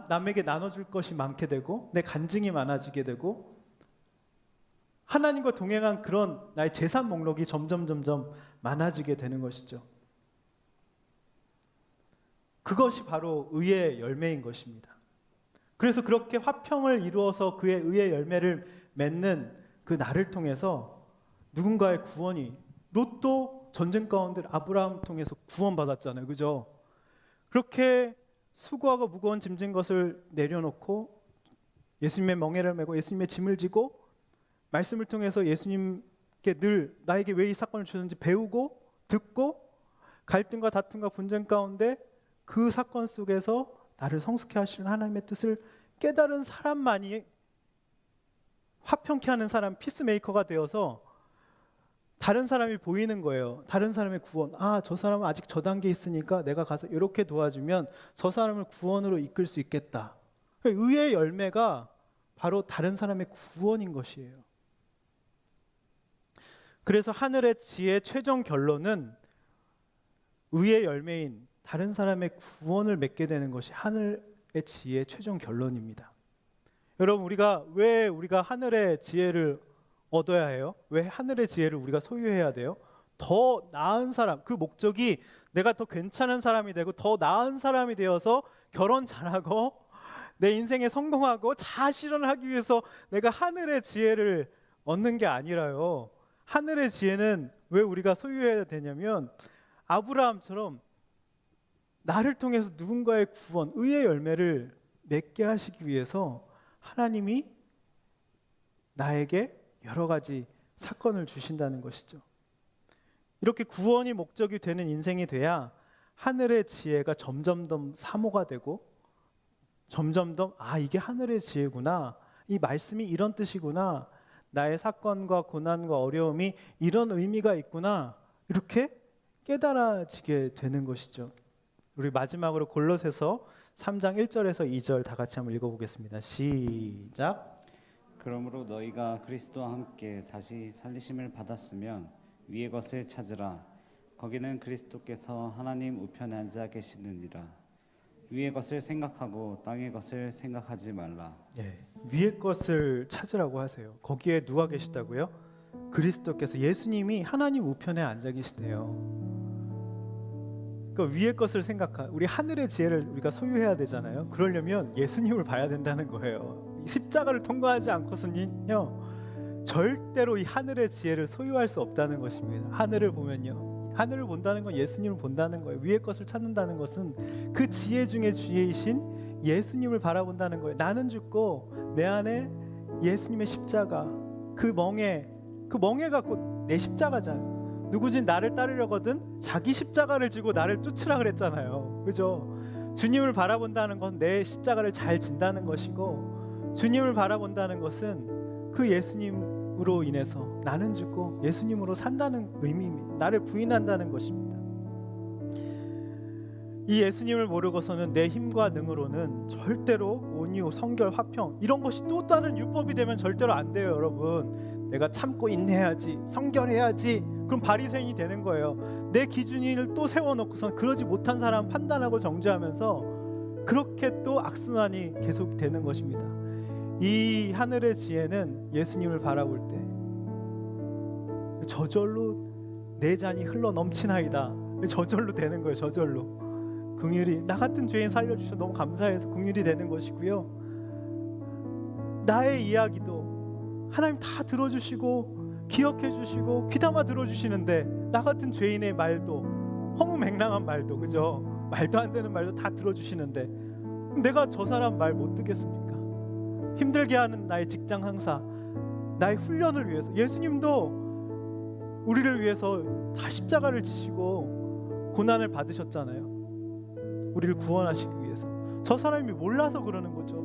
남에게 나눠줄 것이 많게 되고 내 간증이 많아지게 되고 하나님과 동행한 그런 나의 재산 목록이 점점 많아지게 되는 것이죠. 그것이 바로 의의 열매인 것입니다. 그래서 그렇게 화평을 이루어서 그의 의의 열매를 맺는 그 나를 통해서 누군가의 구원이, 롯도 전쟁 가운데 아브라함 통해서 구원받았잖아요. 그죠? 그렇게 수고하고 무거운 짐진 것을 내려놓고 예수님의 멍에를 메고 예수님의 짐을 지고 말씀을 통해서 예수님께 늘 나에게 왜 이 사건을 주셨는지 배우고 듣고 갈등과 다툼과 분쟁 가운데 그 사건 속에서 나를 성숙케 하시는 하나님의 뜻을 깨달은 사람만이 화평케 하는 사람, 피스메이커가 되어서 다른 사람이 보이는 거예요. 다른 사람의 구원. 저 사람은 아직 저 단계에 있으니까 내가 가서 이렇게 도와주면 저 사람을 구원으로 이끌 수 있겠다. 의의 열매가 바로 다른 사람의 구원인 것이에요. 그래서 하늘의 지혜의 최종 결론은 의의 열매인 다른 사람의 구원을 맺게 되는 것이 하늘의 지혜의 최종 결론입니다. 여러분, 왜 우리가 하늘의 지혜를 얻어야 해요? 왜 하늘의 지혜를 우리가 소유해야 돼요? 더 나은 사람, 그 목적이 내가 더 괜찮은 사람이 되고 더 나은 사람이 되어서 결혼 잘하고 내 인생에 성공하고 자아실현을 하기 위해서 내가 하늘의 지혜를 얻는 게 아니라요. 하늘의 지혜는 왜 우리가 소유해야 되냐면 아브라함처럼 나를 통해서 누군가의 구원, 의의 열매를 맺게 하시기 위해서 하나님이 나에게 여러 가지 사건을 주신다는 것이죠. 이렇게 구원이 목적이 되는 인생이 돼야 하늘의 지혜가 점점 더 사모가 되고 점점 더 이게 하늘의 지혜구나. 이 말씀이 이런 뜻이구나. 나의 사건과 고난과 어려움이 이런 의미가 있구나. 이렇게 깨달아지게 되는 것이죠. 우리 마지막으로 골로새서 3장 1절에서 2절 다 같이 한번 읽어보겠습니다. 시작. 그러므로 너희가 그리스도와 함께 다시 살리심을 받았으면 위의 것을 찾으라. 거기는 그리스도께서 하나님 우편에 앉아 계시느니라. 위의 것을 생각하고 땅의 것을 생각하지 말라. 위의 것을 찾으라고 하세요. 거기에 누가 계시다고요? 그리스도께서, 예수님이 하나님 우편에 앉아 계시대요. 그 위의 것을 우리 하늘의 지혜를 우리가 소유해야 되잖아요. 그러려면 예수님을 봐야 된다는 거예요. 십자가를 통과하지 않고서는요 절대로 이 하늘의 지혜를 소유할 수 없다는 것입니다. 하늘을 보면요, 하늘을 본다는 건 예수님을 본다는 거예요. 위의 것을 찾는다는 것은 그 지혜 중에 지혜이신 예수님을 바라본다는 거예요. 나는 죽고 내 안에 예수님의 십자가, 그 멍에가 곧 내 십자가잖아요. 누구지 나를 따르려거든 자기 십자가를 지고 나를 쫓으라 그랬잖아요. 그죠? 주님을 바라본다는 건 내 십자가를 잘 진다는 것이고, 주님을 바라본다는 것은 그 예수님으로 인해서 나는 죽고 예수님으로 산다는 의미입니다. 나를 부인한다는 것입니다. 이 예수님을 모르고서는 내 힘과 능으로는 절대로 온유, 성결, 화평 이런 것이 또 다른 율법이 되면 절대로 안 돼요. 여러분, 내가 참고 인내해야지, 성결해야지, 그럼 바리새인이 되는 거예요. 내 기준을 또 세워놓고선 그러지 못한 사람 판단하고 정죄하면서 그렇게 또 악순환이 계속 되는 것입니다. 이 하늘의 지혜는 예수님을 바라볼 때 저절로 내 잔이 흘러 넘치나이다. 저절로 되는 거예요. 저절로 긍휼이, 나 같은 죄인 살려주셔서 너무 감사해서 긍휼이 되는 것이고요. 나의 이야기도 하나님 다 들어주시고 기억해 주시고 귀담아 들어주시는데 나 같은 죄인의 말도, 허무맹랑한 말도, 그죠? 말도 안 되는 말도 다 들어주시는데 내가 저 사람 말 못 듣겠습니까? 힘들게 하는 나의 직장 상사, 나의 훈련을 위해서 예수님도 우리를 위해서 다 십자가를 지시고 고난을 받으셨잖아요. 우리를 구원하시기 위해서. 저 사람이 몰라서 그러는 거죠.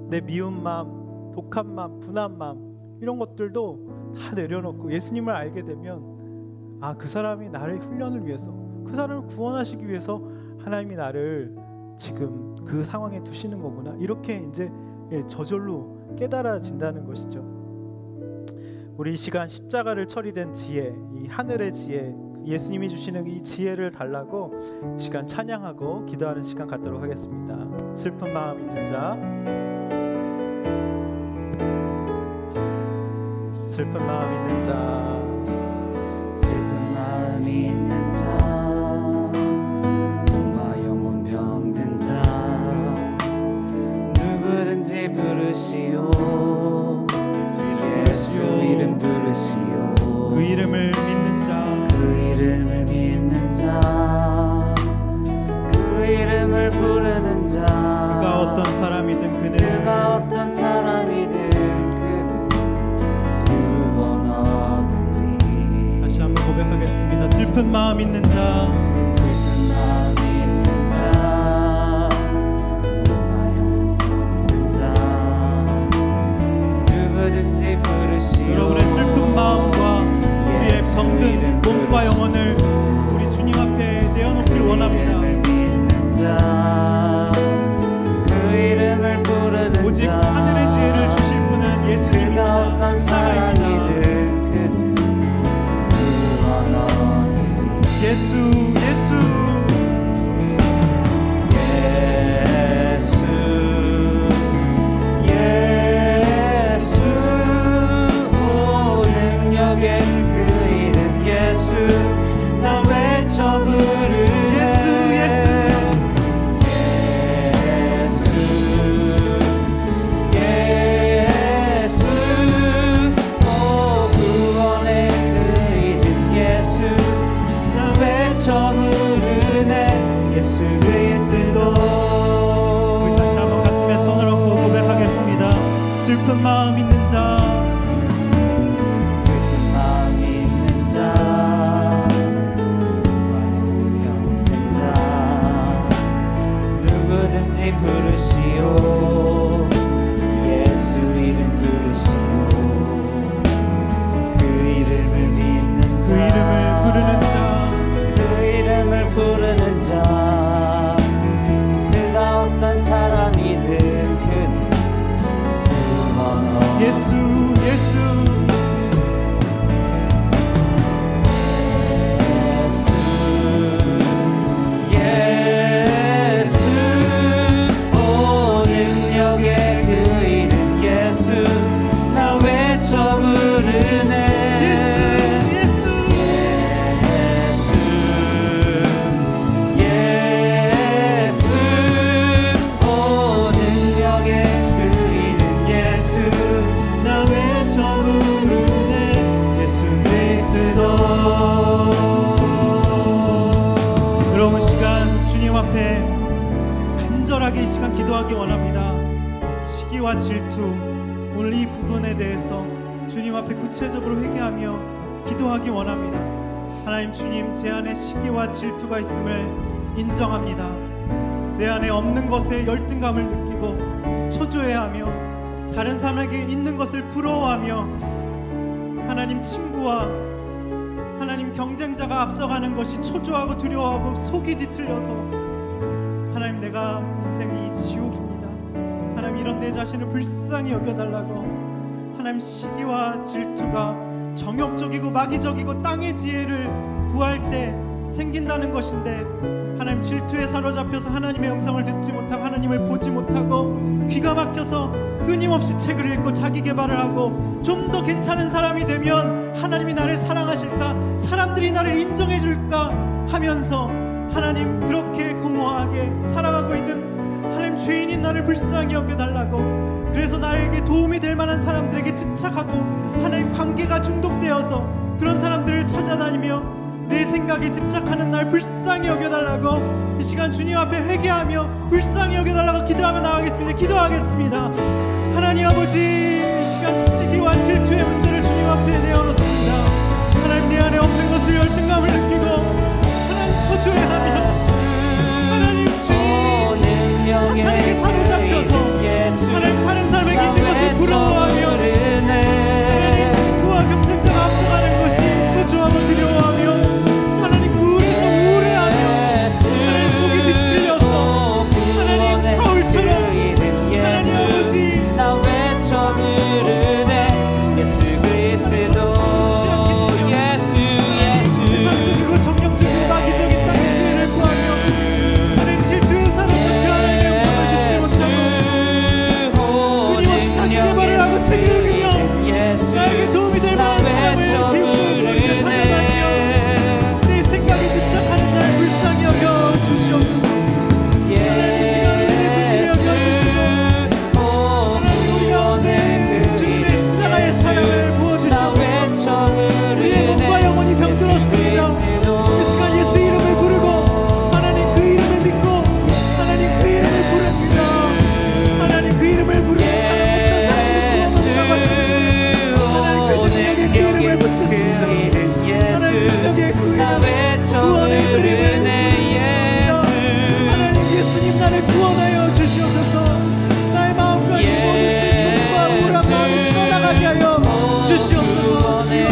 내 미운 마음, 독한 마음, 분한 마음, 이런 것들도 다 내려놓고 예수님을 알게 되면 그 사람이 나를 훈련을 위해서, 그 사람을 구원하시기 위해서 하나님이 나를 지금 그 상황에 두시는 거구나, 이렇게 이제 저절로 깨달아진다는 것이죠. 우리 이 시간 십자가를 처리된 지혜, 이 하늘의 지혜, 예수님이 주시는 이 지혜를 달라고 시간 찬양하고 기도하는 시간 갖도록 하겠습니다. 슬픈 마음 있는 자, 슬픈 마음 있는 자, 슬픈 마음 있는 자, 몸과 영혼 병든 자, 누구든지 부르시오. 예수 이름 부르시오. 그 이름을 믿는 자, 그 이름을 믿는 자, 그 이름을 부르는 자, 그가 어떤 사람이든 그는, 그가 어떤 사람이든 그는 구원 얻으리. 다시 한번 고백하겠습니다. 슬픈 마음 있는 자, 슬픈 마음 있는 자, 몸과 영혼 병든 자, 누구든지 부르시오. 여러분의 슬픈 마음과 우리의 병든 몸과 영혼을 우리 주님 앞에 내어놓기를 원합니다. 오직 하늘의 지혜를 주실 분은 예수님입니다. 십자가입니다. 예수, 예수, 예수, 예수, 오 능력의 그 이름 예수, 나 외쳐 부르네. 슬픈 마음 있는 자, 슬픈 마음 있는 자, 병든 자, 누구든지 부르시오. 예수 이름 부르시오. 그 이름을 믿는 자, 그 이름을 부르는 자, 그 이름을 부르는 자, 그가 어떤 사람이든 그는 예수, 예수, 예수, 예수, 오 능력의 그 이름 예수, 나 외쳐 부르네. 간절하게 이 시간 기도하기 원합니다. 시기와 질투, 오늘 이 부분에 대해서 주님 앞에 구체적으로 회개하며 기도하기 원합니다. 하나님, 주님, 제 안에 시기와 질투가 있음을 인정합니다. 내 안에 없는 것에 열등감을 느끼고 초조해하며 다른 사람에게 있는 것을 부러워하며 하나님, 친구와 하나님 경쟁자가 앞서가는 것이 초조하고 두려워하고 속이 뒤틀려서 하나님, 내가 인생이 지옥입니다. 하나님, 이런 내 자신을 불쌍히 여겨달라고 하나님, 시기와 질투가 정욕적이고 마귀적이고 땅의 지혜를 구할 때 생긴다는 것인데, 하나님 질투에 사로잡혀서 하나님의 음성을 듣지 못하고 하나님을 보지 못하고 귀가 막혀서 끊임없이 책을 읽고 자기 개발을 하고 좀 더 괜찮은 사람이 되면 하나님이 나를 사랑하실까, 사람들이 나를 인정해 줄까 하면서 하나님 그렇게 공허하게 살아가고 있는 하나님, 죄인인 나를 불쌍히 여겨달라고, 그래서 나에게 도움이 될 만한 사람들에게 집착하고 하나님 관계가 중독되어서 그런 사람들을 찾아다니며 내 생각에 집착하는 날 불쌍히 여겨달라고 이 시간 주님 앞에 회개하며 불쌍히 여겨달라고 기도하며 나가겠습니다. 기도하겠습니다. 하나님 아버지, 이 시간 시기와 질투의 문제를 주님 앞에 내어놓습니다. 하나님, 내 안에 없는 것을 열등감을 느끼고 하나님 초조해하며 하나님 주님 사탄에게 사로잡혀서 하나님 다른 사람에게 있는 것을 부러워하며 하나님 친구와 경쟁자가 앞서가는 것이 초조하고 두려워하며 하나님 우울해서 우울해하며 하나님 속이 뒤틀려서 하나님 사울처럼 하나님 아버지 나 외쳐 부르네 예수 그리스도 세상적이고 정령적이고 마귀적인 땅의 지혜를 구하며 하나님 질투에 사로잡혀 하나님의 음성을 듣지 못하고 끊임없이 자기 개발을 하고 책을 읽으며 나에게 도움이 될 만한 사람을 비웃고 찾아다니며 내 생각에 집착하는 날 불쌍히 여겨 주시옵소서. 하나님 이 시간을 은혜롭게 여겨주시고 하나님 우리 가운데 주님의 십자가의 사랑을 부어주시옵소서. 우리의 몸과 영혼이 병들었습니다. 이 시간 예수 이름을 부르고 하나님 그 이름을 믿고 하나님 그 이름을 부릅니다. 하나님 그 이름을 부르는 사람 어떤 사람이 구원받는다고 하셨는데 하나님 그 능력의 그 이름을 붙듭니다. 하나님 능력의 그 이름, 구원의 그 이름을 부릅니다. 하나님 예수님 나를 구원하여 주시옵소서. 나의 마음과 내 모든 슬픔과 우울한 마음을 떠나가게 하여 주시옵소서. 주여.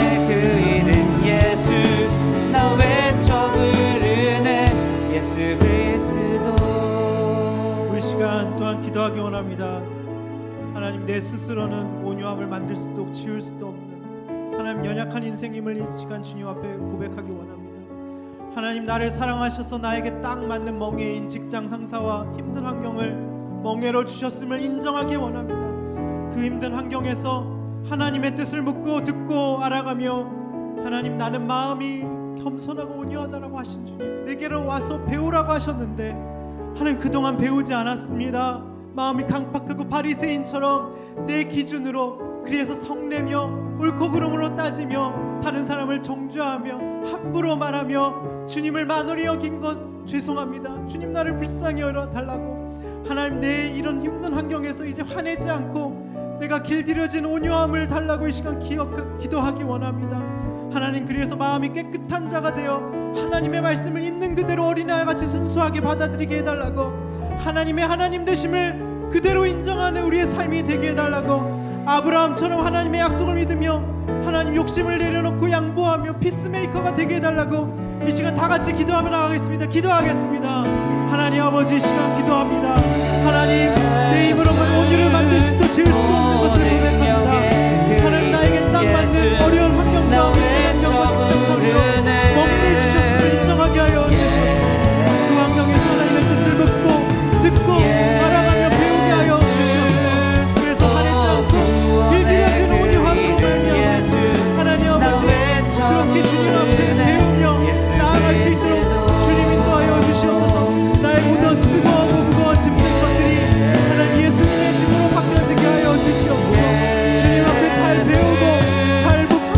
우리 시간 또한 기도하기 원합니다. 하나님, 내 스스로는 온유함을 만들 수도 지울 수도 없는 하나님 연약한 인생임을 이 시간 주님 앞에 고백하기 원합니다. 하나님, 나를 사랑하셔서 나에게 딱 맞는 멍에인 직장 상사와 힘든 환경을 멍에로 주셨음을 인정하기 원합니다. 그 힘든 환경에서 하나님의 뜻을 묻고 듣고 알아가며 하나님, 나는 마음이 겸손하고 온유하다라고 하신 주님, 내게로 와서 배우라고 하셨는데 하나님 그동안 배우지 않았습니다. 마음이 강팍하고 바리새인처럼 내 기준으로, 그래서 성내며 옳고 그름으로 따지며 다른 사람을 정죄하며 함부로 말하며 주님을 만홀히 여긴 것 죄송합니다. 주님, 나를 불쌍히 여겨달라고 하나님, 내 이런 힘든 환경에서 이제 화내지 않고 내가 길들여진 온유함을 달라고 이 시간 기도하기 원합니다. 하나님, 그래서 마음이 깨끗한 자가 되어 하나님의 말씀을 있는 그대로 어린아이같이 순수하게 받아들이게 해달라고, 하나님의 하나님 되심을 그대로 인정하는 우리의 삶이 되게 해달라고, 아브라함처럼 하나님의 약속을 믿으며 하나님 욕심을 내려놓고 양보하며 피스메이커가 되게 해달라고 이 시간 다 같이 기도하며 나가겠습니다. 기도하겠습니다. 하나님 아버지, 이 시간 기도합니다. 하나님, 내 힘으로 온유를 만들 수도 지을 수도 없는 것을 고백합니다. 하나님, 나에게 딱 맞는 어려운 환경과 힘든 환경과 직장상으로 멍에를 주셨음을 인정하게 하여 주시옵소서. 그 환경에서 하나님의 뜻을 묻고 듣고 알아가며 배우게 하여 주시옵소서. 그래서 화내지 않고 길들여진 온유함으로 말미암아 하나님 아버지, 그렇게 주님 앞에 배우며 나아갈 수 있도록 주님 인도하여 주시옵소서. 나의 묻어 수고하고 무거운 짐든 것들이 하나님 예수님의 짐으로 바뀌어지게 하여 주시옵소서. 주님 앞에 잘 배우고 잘 묻고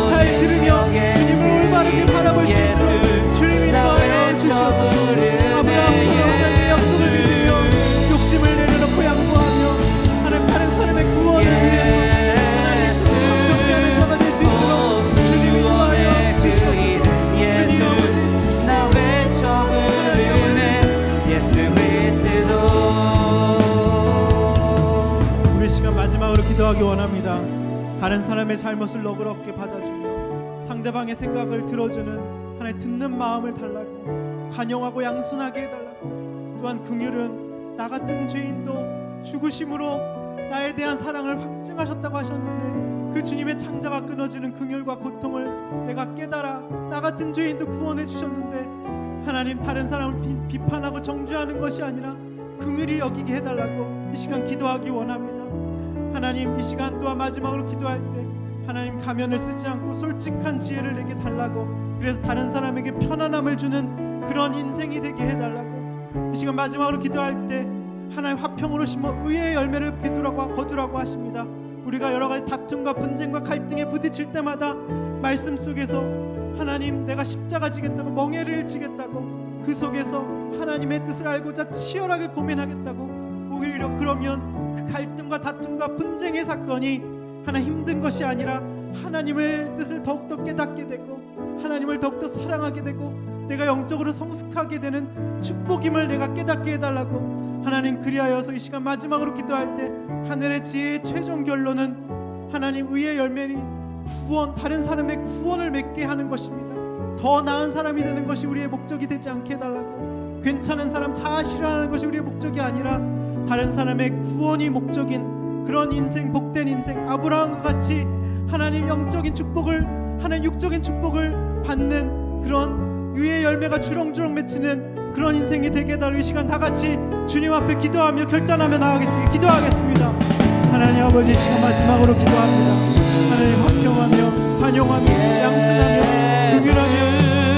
잘 들으며 주님을 올바르게 바라볼 수 있도록 주님 인도하여 주시옵소서. 아브라함처럼 하나님의 약속을 믿으며 욕심을 내려놓고 양보하며 하나님 다른 사람의 구원을 위해서 하나님 감격케 하는 자가 될 수 있도록 주님 인도하여 주시옵소서. 주님 아버지, 우리 시간 마지막으로 기도하기 원합니다. 다른 사람의 잘못을 너그럽게 받아주며 상대방의 생각을 들어주는 하나님 듣는 마음을 달라고, 관용하고 양순하게 해달라고, 또한 긍휼은 나 같은 죄인도 죽으심으로 나에 대한 사랑을 확증하셨다고 하셨는데 그 주님의 창자가 끊어지는 긍휼과 고통을 내가 깨달아 나 같은 죄인도 구원해 주셨는데 하나님 다른 사람을 비판하고 정죄하는 것이 아니라 긍휼히 여기게 해달라고 이 시간 기도하기 원합니다. 하나님 이 시간 또한 마지막으로 기도할 때 하나님 가면을 쓰지 않고 솔직한 지혜를 내게 달라고, 그래서 다른 사람에게 편안함을 주는 그런 인생이 되게 해달라고 이 시간 마지막으로 기도할 때 하나님 화평으로 심어 의의 열매를 거두라고 하십니다. 우리가 여러 가지 다툼과 분쟁과 갈등에 부딪힐 때마다 말씀 속에서 하나님 내가 십자가 지겠다고 멍에를 지겠다고 그 속에서 하나님의 뜻을 알고자 치열하게 고민하겠다고, 오히려 그러면 그 갈등과 다툼과 분쟁의 사건이 하나 힘든 것이 아니라 하나님의 뜻을 더욱더 깨닫게 되고 하나님을 더욱더 사랑하게 되고 내가 영적으로 성숙하게 되는 축복임을 내가 깨닫게 해달라고 하나님, 그리하여서 이 시간 마지막으로 기도할 때 하늘의 지혜의 최종 결론은 하나님 의의 열매니 구원, 다른 사람의 구원을 맺게 하는 것입니다. 더 나은 사람이 되는 것이 우리의 목적이 되지 않게 해달라고, 괜찮은 사람 자아 실현하는 것이 우리의 목적이 아니라 다른 사람의 구원이 목적인 그런 인생, 복된 인생, 아브라함과 같이 하나님 영적인 축복을, 하나님 육적인 축복을 받는 그런 의의 열매가 주렁주렁 맺히는 그런 인생이 되게 해달라고 이 시간 다 같이 주님 앞에 기도하며 결단하며 나아가겠습니다. 기도하겠습니다. 하나님 아버지, 이 시간 마지막으로 기도합니다. 하나님 화평하며 환영하며 양순하며 긍휼하며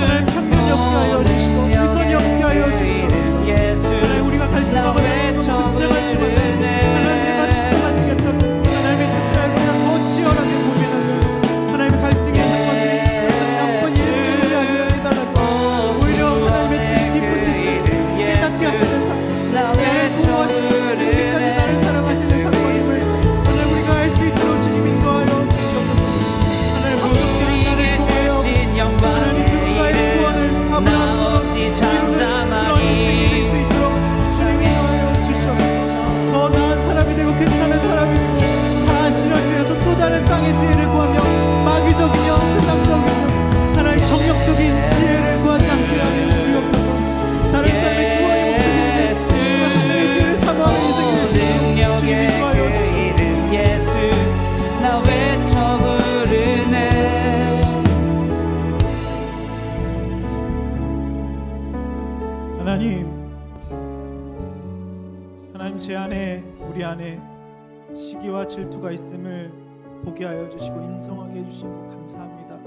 하나님 편견이 없게 하여 주시고 위선이 없게 하여 주시옵소서. 하나님 우리가 갈등하고 분쟁할 때마다 하나님 내가 십자가 지겠다고 하나님의 뜻을 알고자 더 치열하게 고민하며 하나님의 갈등의 사건들이 나쁜 일들이 아니라 해달라고, 오히려 하나님의 뜻, 깊은 뜻을 깨닫게 하시는 사건, 나를 구원하시고 끝까지 나를 사랑하시는 사건임을 하나님 우리가 알 수 있도록 주님 인도하여 주시옵소서. 하나님 우리에게 주신 영광의 누군가의 구원을 아브라함처럼 이루는 그런 인생이 될 수 있도록 주님 인도하여 주시옵소서. 더 나은 사람이 되고 괜찮은 사람이 되고 자아 실현되어서 또 다른 땅의 지혜를 구하며 마귀적이며 세상적이며 하나님 정력적인 지혜를 구하지 않게 하여 주옵소서. 다른 사람의 구원이 목적이 되는 하늘의 지혜를 사모하는 인생이 될 수 있도록 주님 인도하여 주시옵소서. 예수 나 외쳐 부르네. 하나님 제 안에, 우리 안에 시기와 질투가 있음을 보게 하여 주시고 인정하게 해주신 것 감사합니다.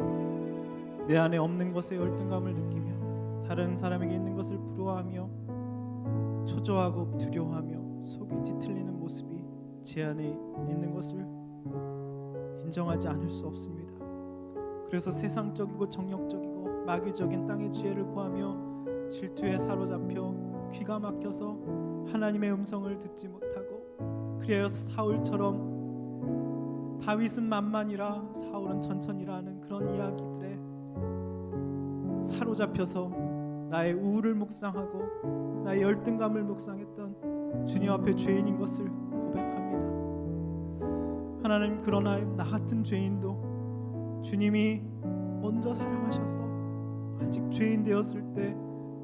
내 안에 없는 것에 열등감을 느끼며 다른 사람에게 있는 것을 부러워하며 초조하고 두려워하며 속이 뒤틀리는 모습이 제 안에 있는 것을 인정하지 않을 수 없습니다. 그래서 세상적이고 정력적이고 마귀적인 땅의 지혜를 구하며 질투에 사로잡혀 귀가 막혀서 하나님의 음성을 듣지 못하고, 그리하여서 사울처럼 다윗은 만만이라 사울은 천천히라 하는 그런 이야기들에 사로잡혀서 나의 우울을 묵상하고 나의 열등감을 묵상했던 주님 앞에 죄인인 것을 고백합니다. 하나님, 그러나 나 같은 죄인도 주님이 먼저 사랑하셔서 아직 죄인 되었을 때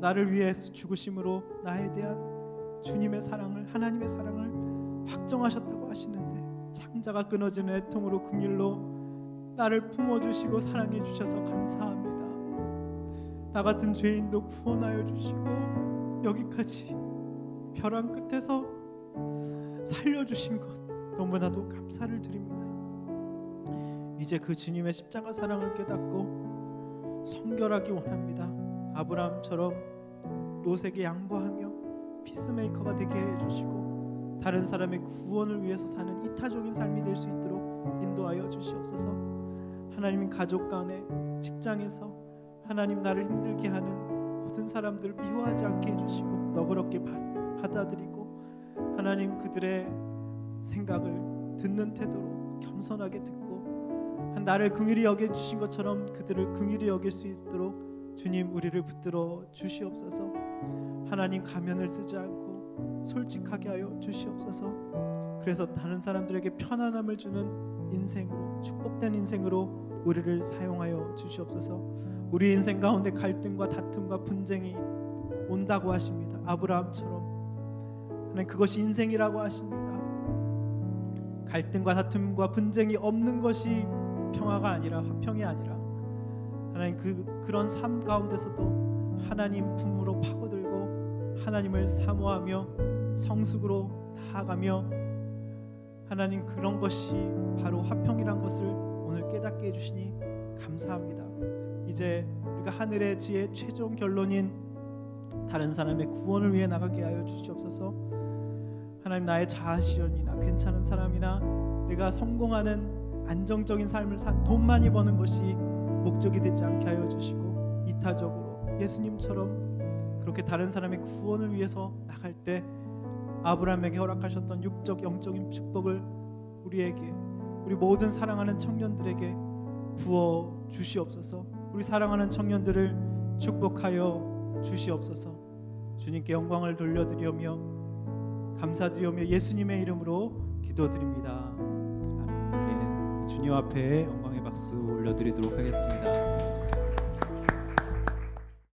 나를 위해 죽으심으로 나에 대한 주님의 사랑을, 하나님의 사랑을 확정하셨다고 하시는데, 창자가 끊어지는 애통으로 긍휼로 나를 품어주시고 사랑해 주셔서 감사합니다. 나 같은 죄인도 구원하여 주시고 여기까지 벼랑 끝에서 살려주신 것 너무나도 감사를 드립니다. 이제 그 주님의 십자가 사랑을 깨닫고 성결하기 원합니다. 아브라함처럼 롯에게 양보하며 피스메이커가 되게 해주시고 다른 사람의 구원을 위해서 사는 이타적인 삶이 될 수 있도록 인도하여 주시옵소서. 하나님, 가족 간에, 직장에서 하나님 나를 힘들게 하는 모든 사람들을 미워하지 않게 해주시고 너그럽게 받아들이고 하나님 그들의 생각을 듣는 태도로 겸손하게 듣고 나를 긍휼히 여겨주신 것처럼 그들을 긍휼히 여길 수 있도록 주님 우리를 붙들어 주시옵소서. 하나님, 가면을 쓰지 않고 솔직하게 하여 주시옵소서. 그래서 다른 사람들에게 편안함을 주는 인생으로, 축복된 인생으로 우리를 사용하여 주시옵소서. 우리 인생 가운데 갈등과 다툼과 분쟁이 온다고 하십니다. 아브라함처럼 하나님, 그것이 인생이라고 하십니다. 갈등과 다툼과 분쟁이 없는 것이 평화가 아니라 화평이 아니라 하나님 그런 삶 가운데서도 하나님 품으로 파고들고 하나님을 사모하며 성숙으로 나아가며 하나님 그런 것이 바로 화평이란 것을 오늘 깨닫게 해주시니 감사합니다. 이제 우리가 하늘의 지혜 최종 결론인 다른 사람의 구원을 위해 나가게 하여 주시옵소서. 하나님 나의 자아실현이나 괜찮은 사람이나 내가 성공하는 안정적인 삶을 산 돈 많이 버는 것이 목적이 되지 않게 하여 주시고 이타적으로 예수님처럼 그렇게 다른 사람의 구원을 위해서 나갈 때 아브라함에게 허락하셨던 육적 영적인 축복을 우리에게 우리 모든 사랑하는 청년들에게 부어 주시옵소서. 우리 사랑하는 청년들을 축복하여 주시옵소서. 주님께 영광을 돌려드리며 감사드리며 예수님의 이름으로 기도드립니다. 아멘. 주님 앞에 영광의 박수 올려드리도록 하겠습니다.